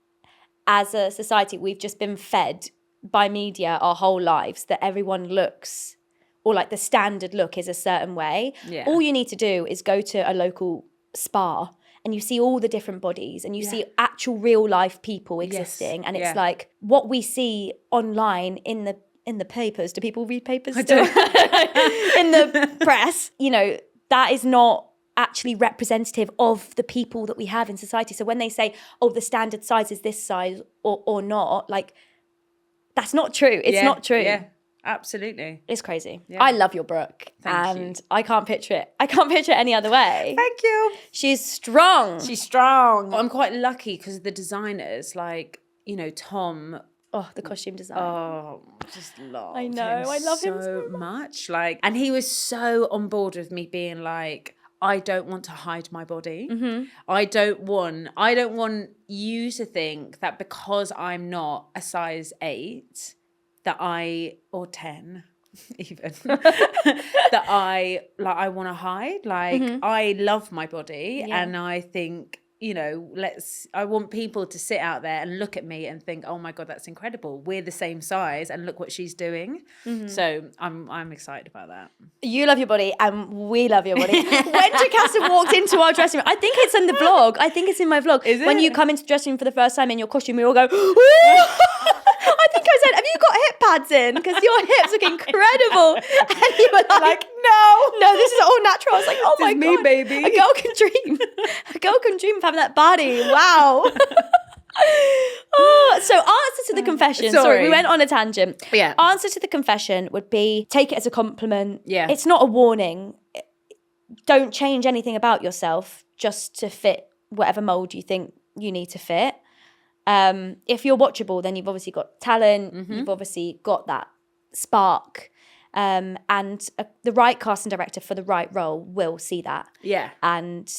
[SPEAKER 1] as a society, we've just been fed by media our whole lives that everyone looks, or like the standard look is a certain way.
[SPEAKER 2] Yeah.
[SPEAKER 1] All you need to do is go to a local spa and you see all the different bodies and you see actual real life people existing. And it's like what we see online in the papers. Do people read papers still? In the press, that is not actually representative of the people that we have in society. So when they say, oh, the standard size is this size or not, like that's not true. It's not true.
[SPEAKER 2] Yeah, absolutely.
[SPEAKER 1] It's crazy.
[SPEAKER 2] Yeah.
[SPEAKER 1] I love your Brooke.
[SPEAKER 2] Thank you.
[SPEAKER 1] I can't picture it. I can't picture it any other way.
[SPEAKER 2] Thank you.
[SPEAKER 1] She's strong.
[SPEAKER 2] She's strong. I'm quite lucky because the designers, like, Tom.
[SPEAKER 1] Oh, the costume design.
[SPEAKER 2] Oh, just love
[SPEAKER 1] I know. I love him so
[SPEAKER 2] much. Like, and he was so on board with me being like, I don't want to hide my body. I don't want you to think that because I'm not a size 8 or 10 even that I want to hide. Like I love my body, and I think I want people to sit out there and look at me and think, oh my God, that's incredible. We're the same size and look what she's doing. So I'm excited about that.
[SPEAKER 1] You love your body and we love your body. When Jocasta walked into our dressing room, I think it's in the vlog. I think it's in my vlog.
[SPEAKER 2] Is it?
[SPEAKER 1] When you come into the dressing room for the first time in your costume, we all go, ooh! I think I said, have you got hip pads in? Because your hips look incredible. And you were like, no, this is all natural. I was like, oh my God.
[SPEAKER 2] Me, baby.
[SPEAKER 1] A girl can dream. A girl can dream of having that body. Wow. So answer to the confession. Sorry, we went on a tangent.
[SPEAKER 2] Yeah.
[SPEAKER 1] Answer to the confession would be, take it as a compliment.
[SPEAKER 2] Yeah.
[SPEAKER 1] It's not a warning. Don't change anything about yourself just to fit whatever mold you think you need to fit. If you're watchable, then you've obviously got talent. You've obviously got that spark. And the right casting director for the right role will see that.
[SPEAKER 2] Yeah.
[SPEAKER 1] And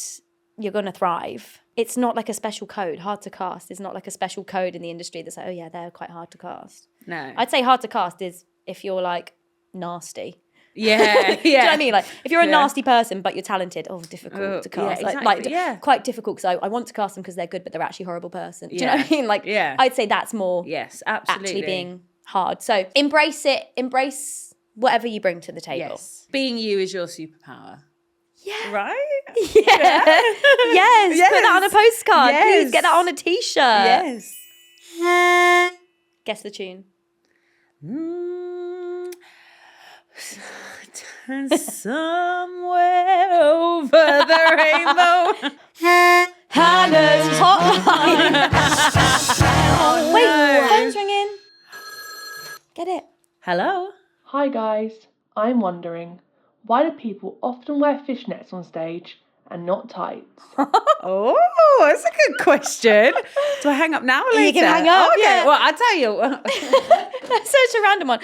[SPEAKER 1] you're going to thrive. It's not like a special code. Hard to cast is not like a special code in the industry that's like, oh yeah, they're quite hard to cast.
[SPEAKER 2] No.
[SPEAKER 1] I'd say hard to cast is if you're like nasty.
[SPEAKER 2] Yeah,
[SPEAKER 1] Do you know what I mean? Like, if you're a nasty person but you're talented, difficult to cast.
[SPEAKER 2] Yeah, exactly.
[SPEAKER 1] Quite difficult because I want to cast them because they're good, but they're actually a horrible person. Do you know what I mean? Like, I'd say that's more actually being hard. So embrace it. Embrace whatever you bring to the table.
[SPEAKER 2] Yes. Being you is your superpower.
[SPEAKER 1] Yeah.
[SPEAKER 2] Right?
[SPEAKER 1] Yeah. Yes. Put that on a postcard.
[SPEAKER 2] Yes.
[SPEAKER 1] Please get that on a t-shirt.
[SPEAKER 2] Yes.
[SPEAKER 1] Guess the tune.
[SPEAKER 2] Somewhere over the rainbow.
[SPEAKER 1] Hannah's hotline. Wait, phone's ringing. Get it.
[SPEAKER 2] Hello.
[SPEAKER 3] Hi guys, I'm wondering, why do people often wear fishnets on stage and not tights?
[SPEAKER 2] Oh, that's a good question. Do I hang up now or later?
[SPEAKER 1] You can hang up,
[SPEAKER 2] okay,
[SPEAKER 1] yeah.
[SPEAKER 2] well, I'll tell you.
[SPEAKER 1] That's such a random one.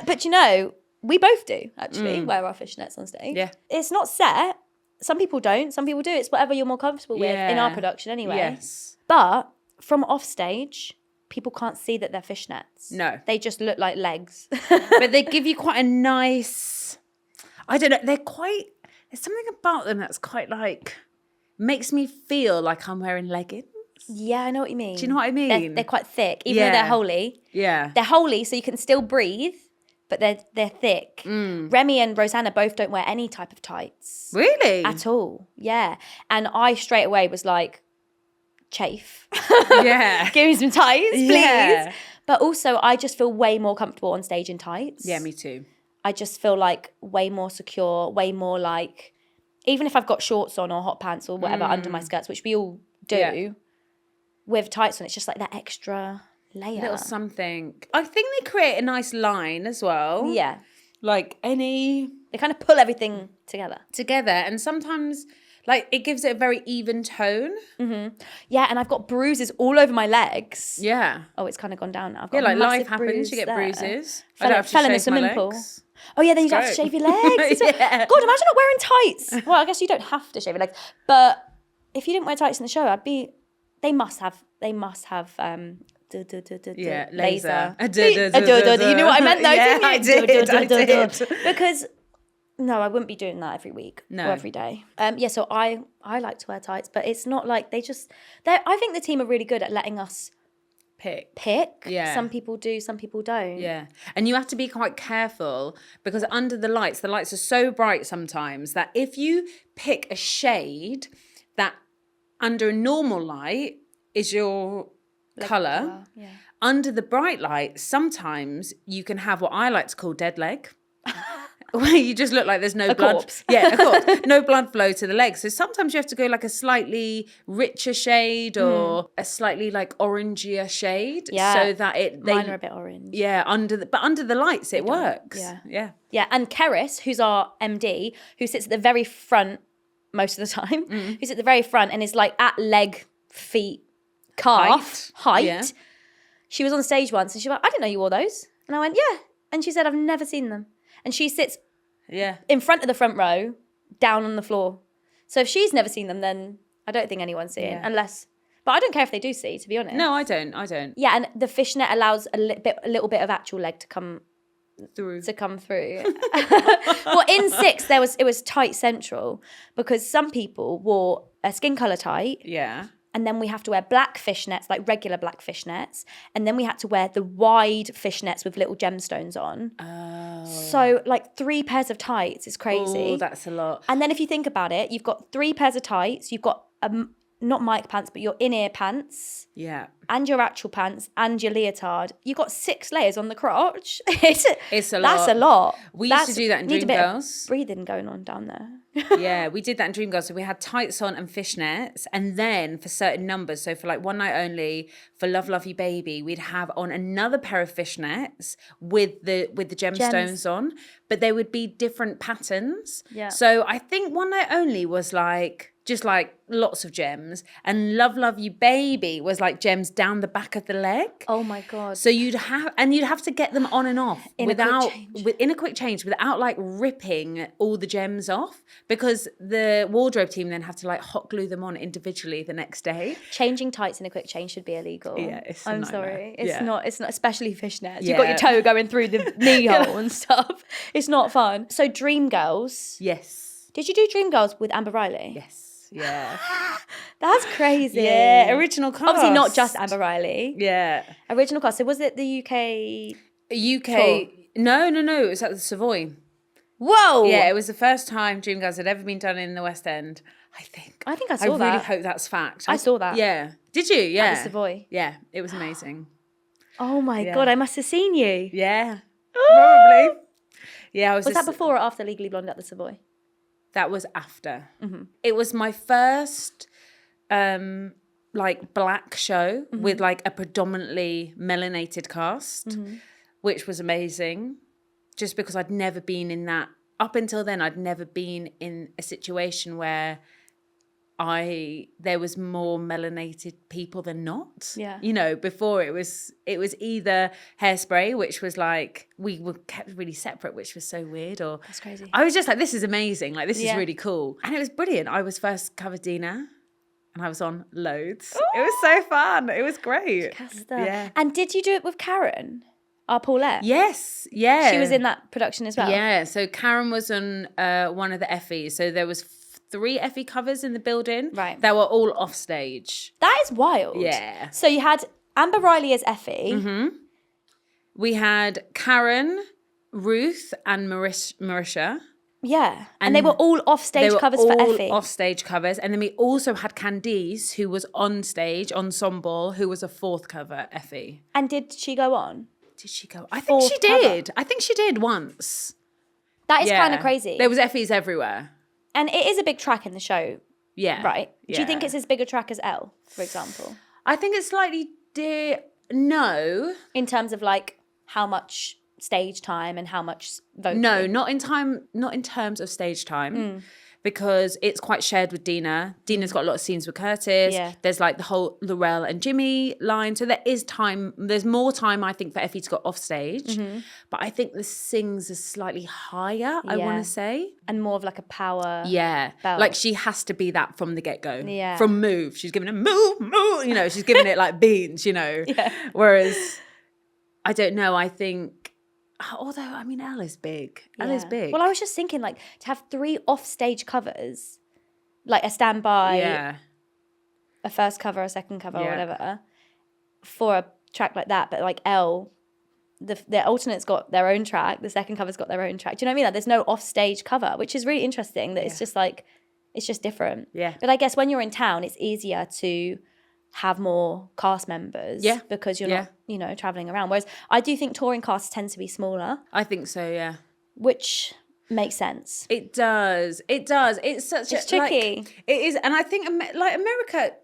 [SPEAKER 1] But you know, we both do actually wear our fishnets on stage.
[SPEAKER 2] Yeah.
[SPEAKER 1] It's not set. Some people don't. Some people do. It's whatever you're more comfortable with in our production anyway.
[SPEAKER 2] Yes.
[SPEAKER 1] But from off stage, people can't see that they're fishnets.
[SPEAKER 2] No.
[SPEAKER 1] They just look like legs.
[SPEAKER 2] But they give you quite a nice, I don't know, there's something about them that's quite like, makes me feel like I'm wearing leggings.
[SPEAKER 1] Yeah, I know what you mean.
[SPEAKER 2] Do you know what I mean?
[SPEAKER 1] They're quite thick, even though they're holy.
[SPEAKER 2] Yeah.
[SPEAKER 1] They're holy, so you can still breathe, but they're thick. Remy and Rosanna both don't wear any type of tights.
[SPEAKER 2] Really?
[SPEAKER 1] At all, yeah. And I straight away was like, chafe.
[SPEAKER 2] Yeah.
[SPEAKER 1] Give me some tights, please.
[SPEAKER 2] Yeah.
[SPEAKER 1] But also, I just feel way more comfortable on stage in tights.
[SPEAKER 2] Yeah, me too.
[SPEAKER 1] I just feel like way more secure, way more like, even if I've got shorts on or hot pants or whatever under my skirts, which we all do, with tights on, it's just like that extra layer.
[SPEAKER 2] Little something. I think they create a nice line as well.
[SPEAKER 1] Yeah.
[SPEAKER 2] Like
[SPEAKER 1] They kind of pull everything together.
[SPEAKER 2] and sometimes like it gives it a very even tone.
[SPEAKER 1] Mm-hmm. Yeah, and I've got bruises all over my legs.
[SPEAKER 2] Yeah.
[SPEAKER 1] Oh, it's kind of gone down now. I've got
[SPEAKER 2] like
[SPEAKER 1] massive
[SPEAKER 2] life happens,
[SPEAKER 1] bruise
[SPEAKER 2] you get
[SPEAKER 1] there.
[SPEAKER 2] bruises.
[SPEAKER 1] Fell in a swimming pool. Oh yeah, then you have to shave your legs.
[SPEAKER 2] Yeah.
[SPEAKER 1] God, imagine not wearing tights. Well, I guess you don't have to shave your legs, but if you didn't wear tights in the show, They must have.
[SPEAKER 2] Yeah,
[SPEAKER 1] laser.
[SPEAKER 2] You
[SPEAKER 1] knew what I meant though,
[SPEAKER 2] yeah,
[SPEAKER 1] didn't you?
[SPEAKER 2] I did.
[SPEAKER 1] Because no, I wouldn't be doing that every week or every day. So I like to wear tights, but it's not like I think the team are really good at letting us pick.
[SPEAKER 2] Yeah.
[SPEAKER 1] Some people do, some people don't.
[SPEAKER 2] Yeah. And you have to be quite careful because under the lights are so bright sometimes that if you pick a shade that under a normal light is your colour, under the bright light, sometimes you can have what I like to call dead leg. Where you just look like there's no blood.
[SPEAKER 1] Corpse.
[SPEAKER 2] Yeah, of course. No blood flow to the legs. So sometimes you have to go like a slightly richer shade or a slightly like orangier shade.
[SPEAKER 1] Yeah.
[SPEAKER 2] So that
[SPEAKER 1] Mine are a bit orange.
[SPEAKER 2] Yeah, under the lights it works.
[SPEAKER 1] Yeah.
[SPEAKER 2] Yeah.
[SPEAKER 1] Yeah. And Keris, who's our MD, who sits at the very front most of the time, who's at the very front and is like at leg, feet, calf height.
[SPEAKER 2] Yeah.
[SPEAKER 1] She was on stage once and she was like, I didn't know you wore those. And I went, yeah. And she said, I've never seen them. And she sits in front of the front row, down on the floor. So if she's never seen them, then I don't think anyone's seeing. Unless, but I don't care if they do see, to be honest.
[SPEAKER 2] No, I don't.
[SPEAKER 1] Yeah, and the fishnet allows a little bit of actual leg to come through. Well, in 6, it was tight central because some people wore a skin colour tight.
[SPEAKER 2] Yeah.
[SPEAKER 1] And then we have to wear black fishnets, like regular black fishnets. And then we had to wear the wide fishnets with little gemstones on.
[SPEAKER 2] Oh.
[SPEAKER 1] So like 3 pairs of tights is crazy.
[SPEAKER 2] Oh, that's a lot.
[SPEAKER 1] And then if you think about it, you've got 3 pairs of tights. You've got not mic pants, but your in-ear pants.
[SPEAKER 2] Yeah.
[SPEAKER 1] And your actual pants and your leotard. You've got 6 layers on the crotch. It's
[SPEAKER 2] a lot.
[SPEAKER 1] That's a lot.
[SPEAKER 2] We used to do that in
[SPEAKER 1] Need a bit
[SPEAKER 2] Dreamgirls.
[SPEAKER 1] of breathing going on down there.
[SPEAKER 2] Yeah, we did that in Dreamgirls. So we had tights on and fishnets. And then for certain numbers, so for like One Night Only, for Love Love You Baby, we'd have on another pair of fishnets with the gemstones on. But they would be different patterns.
[SPEAKER 1] Yeah.
[SPEAKER 2] So I think One Night Only was like just like lots of gems. And Love Love You Baby was like gems down the back of the leg.
[SPEAKER 1] Oh my God.
[SPEAKER 2] So you'd have to get them on and off
[SPEAKER 1] In a quick change
[SPEAKER 2] without like ripping all the gems off, because the wardrobe team then have to like hot glue them on individually the next day.
[SPEAKER 1] Changing tights in a quick change should be illegal.
[SPEAKER 2] Yeah, it's a
[SPEAKER 1] I'm
[SPEAKER 2] nightmare.
[SPEAKER 1] sorry. It's
[SPEAKER 2] Yeah.
[SPEAKER 1] not, especially fishnets.
[SPEAKER 2] Yeah.
[SPEAKER 1] You've got your toe going through the knee hole and stuff. It's not fun. So Dreamgirls.
[SPEAKER 2] Yes.
[SPEAKER 1] Did you do Dreamgirls with Amber Riley?
[SPEAKER 2] Yes. Yeah.
[SPEAKER 1] That's crazy.
[SPEAKER 2] Yeah. Original cast.
[SPEAKER 1] Obviously not just Amber Riley.
[SPEAKER 2] Yeah.
[SPEAKER 1] Original cast. So was it the UK?
[SPEAKER 2] UK. No. It was at the Savoy.
[SPEAKER 1] Whoa.
[SPEAKER 2] Yeah, it was the first time Dreamgirls had ever been done in the West End, I think.
[SPEAKER 1] I think I saw that.
[SPEAKER 2] I really hope that's fact.
[SPEAKER 1] I saw that.
[SPEAKER 2] Yeah. Did you? Yeah.
[SPEAKER 1] At the Savoy.
[SPEAKER 2] Yeah, it was amazing.
[SPEAKER 1] Oh my
[SPEAKER 2] Yeah.
[SPEAKER 1] God, I must have seen you.
[SPEAKER 2] Yeah. Probably. Yeah, I was
[SPEAKER 1] Was that before or after Legally Blonde at the Savoy?
[SPEAKER 2] That was after. Mm-hmm. It was my first like black show with like a predominantly melanated cast, which was amazing. Just because I'd never been in that, up until then, I'd never been in a situation where there was more melanated people than not.
[SPEAKER 1] Yeah.
[SPEAKER 2] You know, before it was either Hairspray, which was like, we were kept really separate, which was so weird. Or
[SPEAKER 1] That's crazy.
[SPEAKER 2] I was just like, this is amazing. Like, this is
[SPEAKER 1] Yeah.
[SPEAKER 2] really cool. And it was brilliant. I was first covered Dina and I was on loads. It was so fun. It was great.
[SPEAKER 1] Jocasta.
[SPEAKER 2] Yeah.
[SPEAKER 1] And did you do it with Karen? Our Paulette?
[SPEAKER 2] Yes. Yeah.
[SPEAKER 1] She was in that production as well?
[SPEAKER 2] Yeah. So Karen was on one of the Effies. So there was 3 Effie covers in the building.
[SPEAKER 1] Right.
[SPEAKER 2] That were all off stage.
[SPEAKER 1] That is wild.
[SPEAKER 2] Yeah.
[SPEAKER 1] So you had Amber Riley as Effie.
[SPEAKER 2] Mm-hmm. We had Karen, Ruth, and Marisha.
[SPEAKER 1] Yeah. And they were all off-stage covers for Effie.
[SPEAKER 2] Off-stage covers. And then we also had Candice, who was on stage, ensemble, who was a 4th cover Effie.
[SPEAKER 1] And did she go on?
[SPEAKER 2] Did she go? I think she
[SPEAKER 1] 4th cover.
[SPEAKER 2] did. I think she did once.
[SPEAKER 1] That is
[SPEAKER 2] Yeah.
[SPEAKER 1] kind of crazy.
[SPEAKER 2] There was Effies everywhere.
[SPEAKER 1] And it is a big track in the show,
[SPEAKER 2] Yeah.
[SPEAKER 1] right? Do you think
[SPEAKER 2] Yeah.
[SPEAKER 1] it's as big a track as Elle, for example?
[SPEAKER 2] I think it's slightly no.
[SPEAKER 1] In terms of like how much stage time and how much vocal?
[SPEAKER 2] No, not in terms of stage time. Because it's quite shared with Dina. Dina's got a lot of scenes with Curtis.
[SPEAKER 1] Yeah.
[SPEAKER 2] There's like the whole Laurel and Jimmy line. So there is time. There's more time, I think, for Effie to go off stage. But I think the sings are slightly higher, I
[SPEAKER 1] Yeah.
[SPEAKER 2] want to say.
[SPEAKER 1] And more of like a power.
[SPEAKER 2] Yeah.
[SPEAKER 1] belt.
[SPEAKER 2] Like she has to be that from the get-go.
[SPEAKER 1] Yeah.
[SPEAKER 2] From Move. She's giving it move. You know, she's giving it like beans, you know.
[SPEAKER 1] Yeah.
[SPEAKER 2] Whereas, I don't know, I think, although, I mean, Elle is big. Elle is
[SPEAKER 1] Yeah.
[SPEAKER 2] big.
[SPEAKER 1] Well, I was just thinking, like, to have 3 off-stage covers, like a standby,
[SPEAKER 2] Yeah.
[SPEAKER 1] a first cover, a second cover, or
[SPEAKER 2] Yeah.
[SPEAKER 1] whatever, for a track like that. But like Elle, the alternate's got their own track, the second cover's got their own track. Do you know what I mean? Like, there's no off-stage cover, which is really interesting. That it's just like, it's just different.
[SPEAKER 2] Yeah.
[SPEAKER 1] But I guess when you're in town, it's easier to have more cast members.
[SPEAKER 2] Yeah.
[SPEAKER 1] Because you're
[SPEAKER 2] Yeah.
[SPEAKER 1] not, you know, traveling around. Whereas I do think touring casts tend to be smaller,
[SPEAKER 2] I think so, yeah.
[SPEAKER 1] which makes sense.
[SPEAKER 2] It does. It does. It's such
[SPEAKER 1] It's
[SPEAKER 2] a... like,
[SPEAKER 1] tricky.
[SPEAKER 2] it is. And I think, like, America...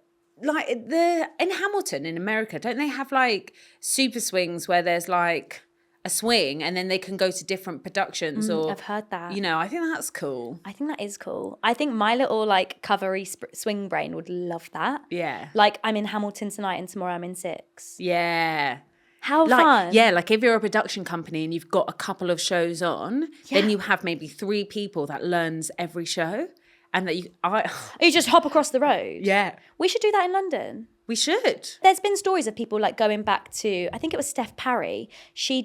[SPEAKER 2] Like, in Hamilton, in America, don't they have, like, super swings where there's, like, a swing and then they can go to different productions or...
[SPEAKER 1] I've heard that.
[SPEAKER 2] You know, I think that's cool.
[SPEAKER 1] I think that is cool. I think my little like covery swing brain would love that.
[SPEAKER 2] Yeah.
[SPEAKER 1] Like I'm in Hamilton tonight and tomorrow I'm in 6.
[SPEAKER 2] Yeah.
[SPEAKER 1] How
[SPEAKER 2] Like,
[SPEAKER 1] fun.
[SPEAKER 2] yeah, like if you're a production company and you've got a couple of shows on, then you have maybe 3 people that learns every show and that
[SPEAKER 1] You just hop across the road.
[SPEAKER 2] Yeah.
[SPEAKER 1] We should do that in London.
[SPEAKER 2] We should.
[SPEAKER 1] There's been stories of people like going back to, I think it was Steph Parry. She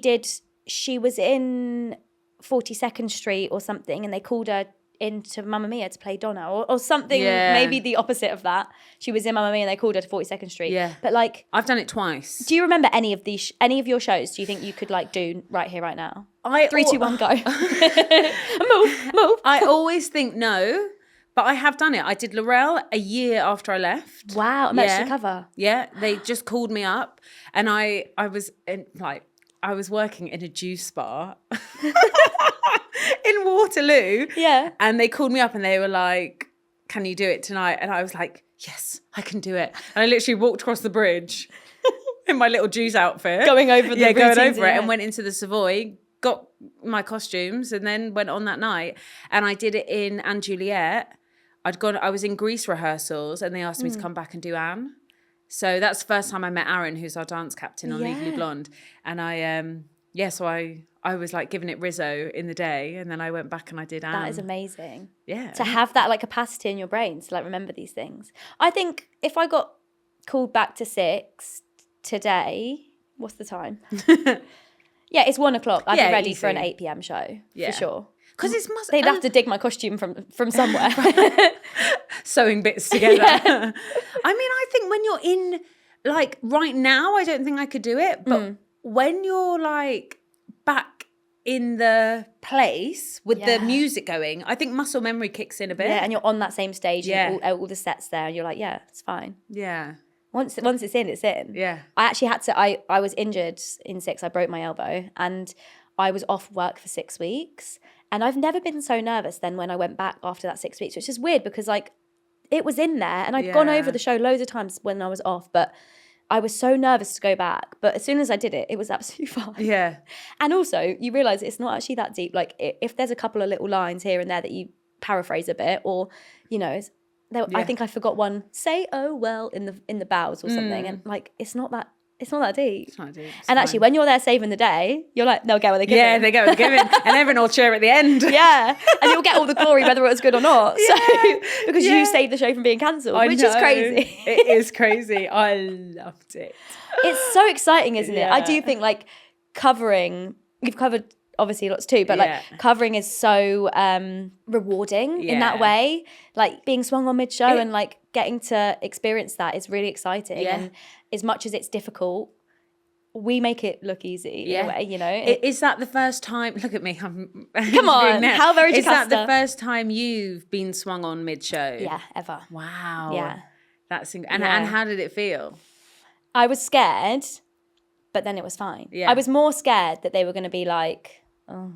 [SPEAKER 1] was in 42nd Street or something and they called her into Mamma Mia to play Donna or something,
[SPEAKER 2] Yeah.
[SPEAKER 1] maybe the opposite of that. She was in Mamma Mia and they called her to 42nd Street.
[SPEAKER 2] Yeah.
[SPEAKER 1] But like,
[SPEAKER 2] I've done it twice.
[SPEAKER 1] do you remember any of these, any of your shows? Do you think you could like do right here, right now? 3, 2, 1, go. Move.
[SPEAKER 2] I always think no, but I have done it. I did Laurel a year after I left.
[SPEAKER 1] Wow, emergency cover.
[SPEAKER 2] Yeah, they just called me up and I was I was working in a juice bar in Waterloo.
[SPEAKER 1] Yeah.
[SPEAKER 2] And they called me up and they were like, can you do it tonight? And I was like, yes, I can do it. And I literally walked across the bridge in my little juice outfit.
[SPEAKER 1] Going over the
[SPEAKER 2] going
[SPEAKER 1] routines,
[SPEAKER 2] over it
[SPEAKER 1] yeah.
[SPEAKER 2] and went into the Savoy, got my costumes and then went on that night. And I did it in Anne Juliet. I was in Grease rehearsals and they asked me to come back and do Anne. So that's the first time I met Aaron, who's our dance captain on Legally Blonde. And so I was like giving it Rizzo in the day, and then I went back and I did Anne.
[SPEAKER 1] That is amazing.
[SPEAKER 2] Yeah.
[SPEAKER 1] To have that like capacity in your brain to like remember these things. I think if I got called back to 6 today, what's the time? Yeah, it's 1 o'clock. I'd be ready for an 8 p.m. show for sure.
[SPEAKER 2] Because
[SPEAKER 1] they'd have to dig my costume from somewhere.
[SPEAKER 2] Sewing bits together. I mean, I think when you're in, like, right now, I don't think I could do it. But when you're, like, back in the place with the music going, I think muscle memory kicks in a bit.
[SPEAKER 1] Yeah, and you're on that same stage and all the sets there, and you're like, yeah, it's fine.
[SPEAKER 2] Yeah.
[SPEAKER 1] Once it's in, it's in.
[SPEAKER 2] Yeah.
[SPEAKER 1] I actually had to, I was injured in 6. I broke my elbow, and I was off work for 6 weeks. And I've never been so nervous than when I went back after that 6 weeks, which is weird because like it was in there and I'd gone over the show loads of times when I was off, but I was so nervous to go back. But as soon as I did it, it was absolutely fine.
[SPEAKER 2] Yeah.
[SPEAKER 1] And also you realise it's not actually that deep. Like if there's a couple of little lines here and there that you paraphrase a bit, or, you know, I think I forgot one, say, oh, well, in the bows or something. And like, it's not that deep.
[SPEAKER 2] It's not deep. It's
[SPEAKER 1] and actually, when you're there saving the day, you're like, they'll get what they're giving.
[SPEAKER 2] Yeah, they get what they're giving. And everyone will cheer at the end.
[SPEAKER 1] Yeah. And you'll get all the glory whether it was good or not. So because you saved the show from being cancelled, which is crazy.
[SPEAKER 2] It is crazy. I loved it.
[SPEAKER 1] It's so exciting, isn't it? I do think like you've covered obviously lots too, but like covering is so rewarding in that way. Like being swung on mid-show and like getting to experience that is really exciting. Yeah. And as much as it's difficult, we make it look easy in a way, you know.
[SPEAKER 2] Is that the first time? Look at me. Come
[SPEAKER 1] on, how very Jocasta.
[SPEAKER 2] Is that the first time you've been swung on mid-show?
[SPEAKER 1] Yeah, ever.
[SPEAKER 2] Wow.
[SPEAKER 1] Yeah.
[SPEAKER 2] That's and how did it feel?
[SPEAKER 1] I was scared, but then it was fine. Yeah. I was more scared that they were going to be like, oh,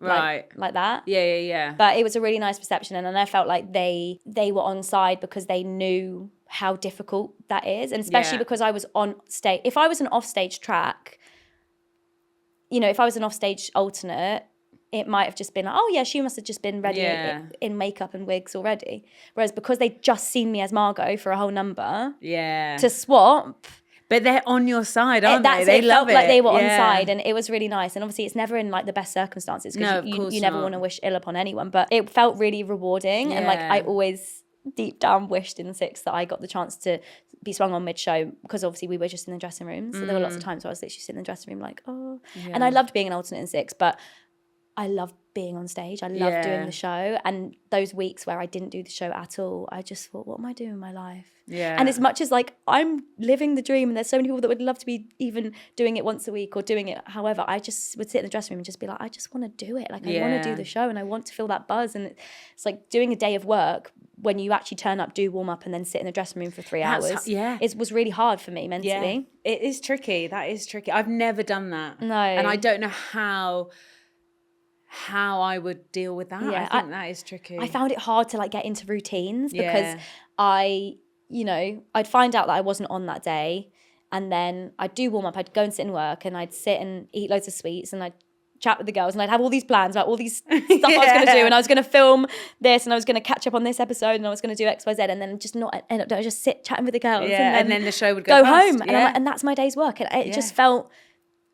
[SPEAKER 2] right,
[SPEAKER 1] like that.
[SPEAKER 2] Yeah.
[SPEAKER 1] But it was a really nice reception, and I felt like they were on side because they knew how difficult that is, and especially because I was on stage. If I was an offstage track, you know, if I was an offstage alternate, it might have just been like, oh yeah, she must have just been ready in makeup and wigs already. Whereas because they'd just seen me as Margot for a whole number, to swap.
[SPEAKER 2] But they're on your side, aren't they? They love it.
[SPEAKER 1] Like they were on side, and it was really nice. And obviously, it's never in like the best circumstances because you never want to wish ill upon anyone. But it felt really rewarding, and like I always deep down wished in 6 that I got the chance to be swung on mid-show, because obviously we were just in the dressing room. So there were lots of times where I was literally sitting in the dressing room like, oh. Yeah. And I loved being an alternate in 6, but I loved being on stage. I loved doing the show. And those weeks where I didn't do the show at all, I just thought, what am I doing in my life? Yeah. And as much as like I'm living the dream, and there's so many people that would love to be even doing it once a week or doing it however, I just would sit in the dressing room and just be like, I just want to do it. Like I want to do the show and I want to feel that buzz. And it's like doing a day of work when you actually turn up, do warm up, and then sit in the dressing room for 3 hours. It was really hard for me mentally.
[SPEAKER 2] Yeah. It is tricky. That is tricky. I've never done that.
[SPEAKER 1] No.
[SPEAKER 2] And I don't know how I would deal with that. I think that is tricky.
[SPEAKER 1] I found it hard to like get into routines because I'd find out that I wasn't on that day, and then I'd do warm up, I'd go and sit and work, and I'd sit and eat loads of sweets, and I'd chat with the girls, and I'd have all these plans about all these stuff I was going to do, and I was going to film this, and I was going to catch up on this episode, and I was going to do X, Y, Z, and then just not end up, just sit chatting with the girls,
[SPEAKER 2] and then the show would go
[SPEAKER 1] past. Home, and I'm like, and that's my day's work, and it just felt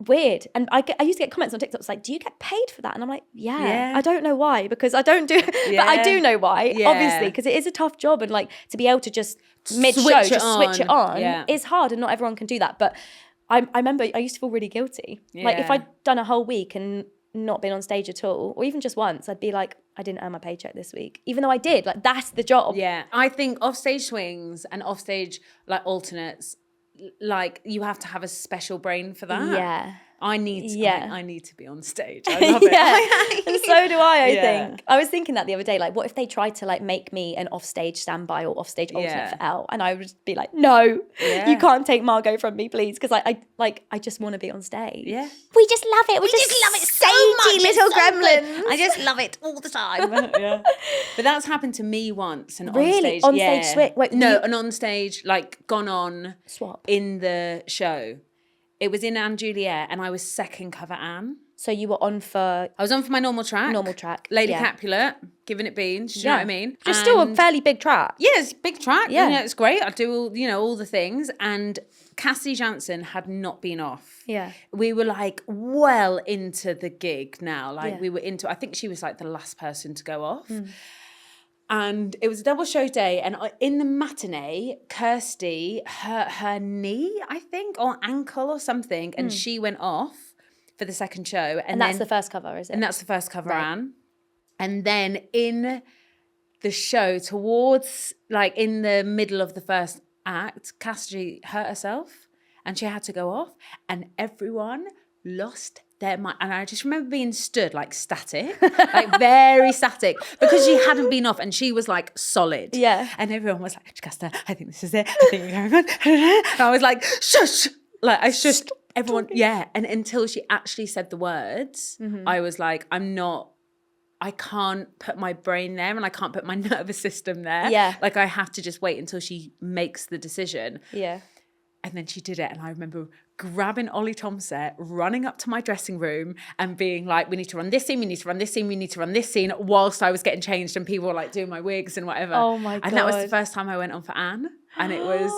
[SPEAKER 1] weird. And I used to get comments on TikTok, it's like, do you get paid for that? And I'm like, I don't know why, because I don't do but I do know why, obviously, because it is a tough job, and like to be able to just mid-show switch it on is hard, and not everyone can do that. But I remember I used to feel really guilty. Like if I'd done a whole week and not been on stage at all, or even just once, I'd be like, I didn't earn my paycheck this week, even though I did. Like that's the job.
[SPEAKER 2] Yeah, I think offstage swings and offstage like alternates, like you have to have a special brain for that.
[SPEAKER 1] Yeah.
[SPEAKER 2] I need to be on stage. I love it.
[SPEAKER 1] And so do I think. I was thinking that the other day, like what if they tried to like make me an offstage standby or offstage alternate for Elle, and I would be like, no, you can't take Margot from me, please, because I just want to be on stage.
[SPEAKER 2] Yeah.
[SPEAKER 1] We just love it. We just
[SPEAKER 2] love it
[SPEAKER 1] so much. Little gremlins.
[SPEAKER 2] I just love it all the time. But that's happened to me once. An
[SPEAKER 1] really?
[SPEAKER 2] On
[SPEAKER 1] stage switch? Wait,
[SPEAKER 2] an on stage, like gone on
[SPEAKER 1] swap
[SPEAKER 2] in the show. It was in Anne Juliet, and I was second cover Anne.
[SPEAKER 1] So you were on for
[SPEAKER 2] I was on for my normal track. Lady
[SPEAKER 1] yeah.
[SPEAKER 2] Capulet, giving it beans. Do you know what I mean?
[SPEAKER 1] Just still a fairly big track.
[SPEAKER 2] Yeah, it's a big track.
[SPEAKER 1] Yeah.
[SPEAKER 2] You know, it's great. I do all the things. And Cassie Jansen had not been off.
[SPEAKER 1] Yeah.
[SPEAKER 2] We were like well into the gig now. Like
[SPEAKER 1] Yeah.
[SPEAKER 2] we were into, I think she was like the last person to go off. And it was a double show day. And in the matinee, Kirsty hurt her knee, I think, or ankle or something. And she went off for the second show.
[SPEAKER 1] And that's the first cover, is it?
[SPEAKER 2] And that's the first cover, Anne. And then in the show, towards, like, in the middle of the first act, Cassidy hurt herself and she had to go off. And everyone lost their mind. And I just remember being stood, like, static, like, very static, because she hadn't been off and she was, like, solid.
[SPEAKER 1] Yeah.
[SPEAKER 2] And everyone was like, Jocasta, I think this is it. I think you're going on. And I was like, shush. Like, I shushed everyone. Yeah. And until she actually said the words, I was like, I can't put my brain there and I can't put my nervous system there.
[SPEAKER 1] Yeah.
[SPEAKER 2] Like, I have to just wait until she makes the decision.
[SPEAKER 1] Yeah.
[SPEAKER 2] And then she did it. And I remember grabbing Ollie Thompson, running up to my dressing room and being like, we need to run this scene, we need to run this scene, we need to run this scene, whilst I was getting changed and people were like doing my wigs and whatever.
[SPEAKER 1] Oh my God.
[SPEAKER 2] And that was the first time I went on for Anne. And it was...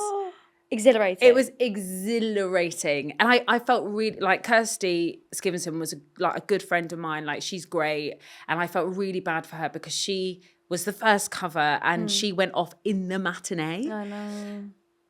[SPEAKER 1] exhilarating.
[SPEAKER 2] It was exhilarating. And I felt really, like, Kirsty Skivenson was a good friend of mine. Like, she's great. And I felt really bad for her because she was the first cover and she went off in the matinee.
[SPEAKER 1] I know.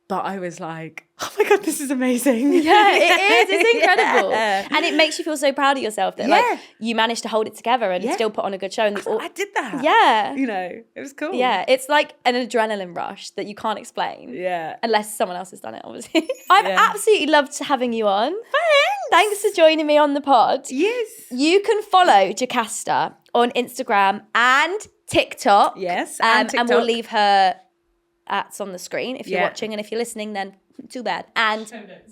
[SPEAKER 2] But I was like, oh my God, this is amazing.
[SPEAKER 1] Yeah, it is. It's incredible.
[SPEAKER 2] Yeah.
[SPEAKER 1] And it makes you feel so proud of yourself that like you managed to hold it together and still put on a good show. And
[SPEAKER 2] I did that.
[SPEAKER 1] Yeah.
[SPEAKER 2] You know, it was cool.
[SPEAKER 1] Yeah, it's like an adrenaline rush that you can't explain.
[SPEAKER 2] Yeah.
[SPEAKER 1] Unless someone else has done it, obviously. I've absolutely loved having you on. Thanks for joining me on the pod.
[SPEAKER 2] Yes.
[SPEAKER 1] You can follow Jocasta on Instagram and TikTok.
[SPEAKER 2] Yes,
[SPEAKER 1] and
[SPEAKER 2] TikTok.
[SPEAKER 1] we'll leave her ats on the screen if you're watching, and if you're listening, then too bad. And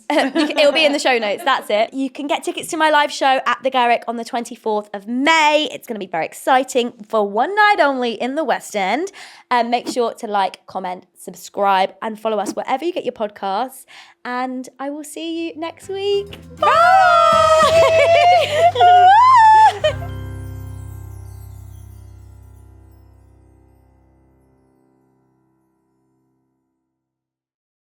[SPEAKER 1] it'll be in the show notes. That's it. You can get tickets to my live show at the Garrick on the 24th of May. It's going to be very exciting for one night only in the West End. Make sure to like, comment, subscribe, and follow us wherever you get your podcasts. And I will see you next week. Bye.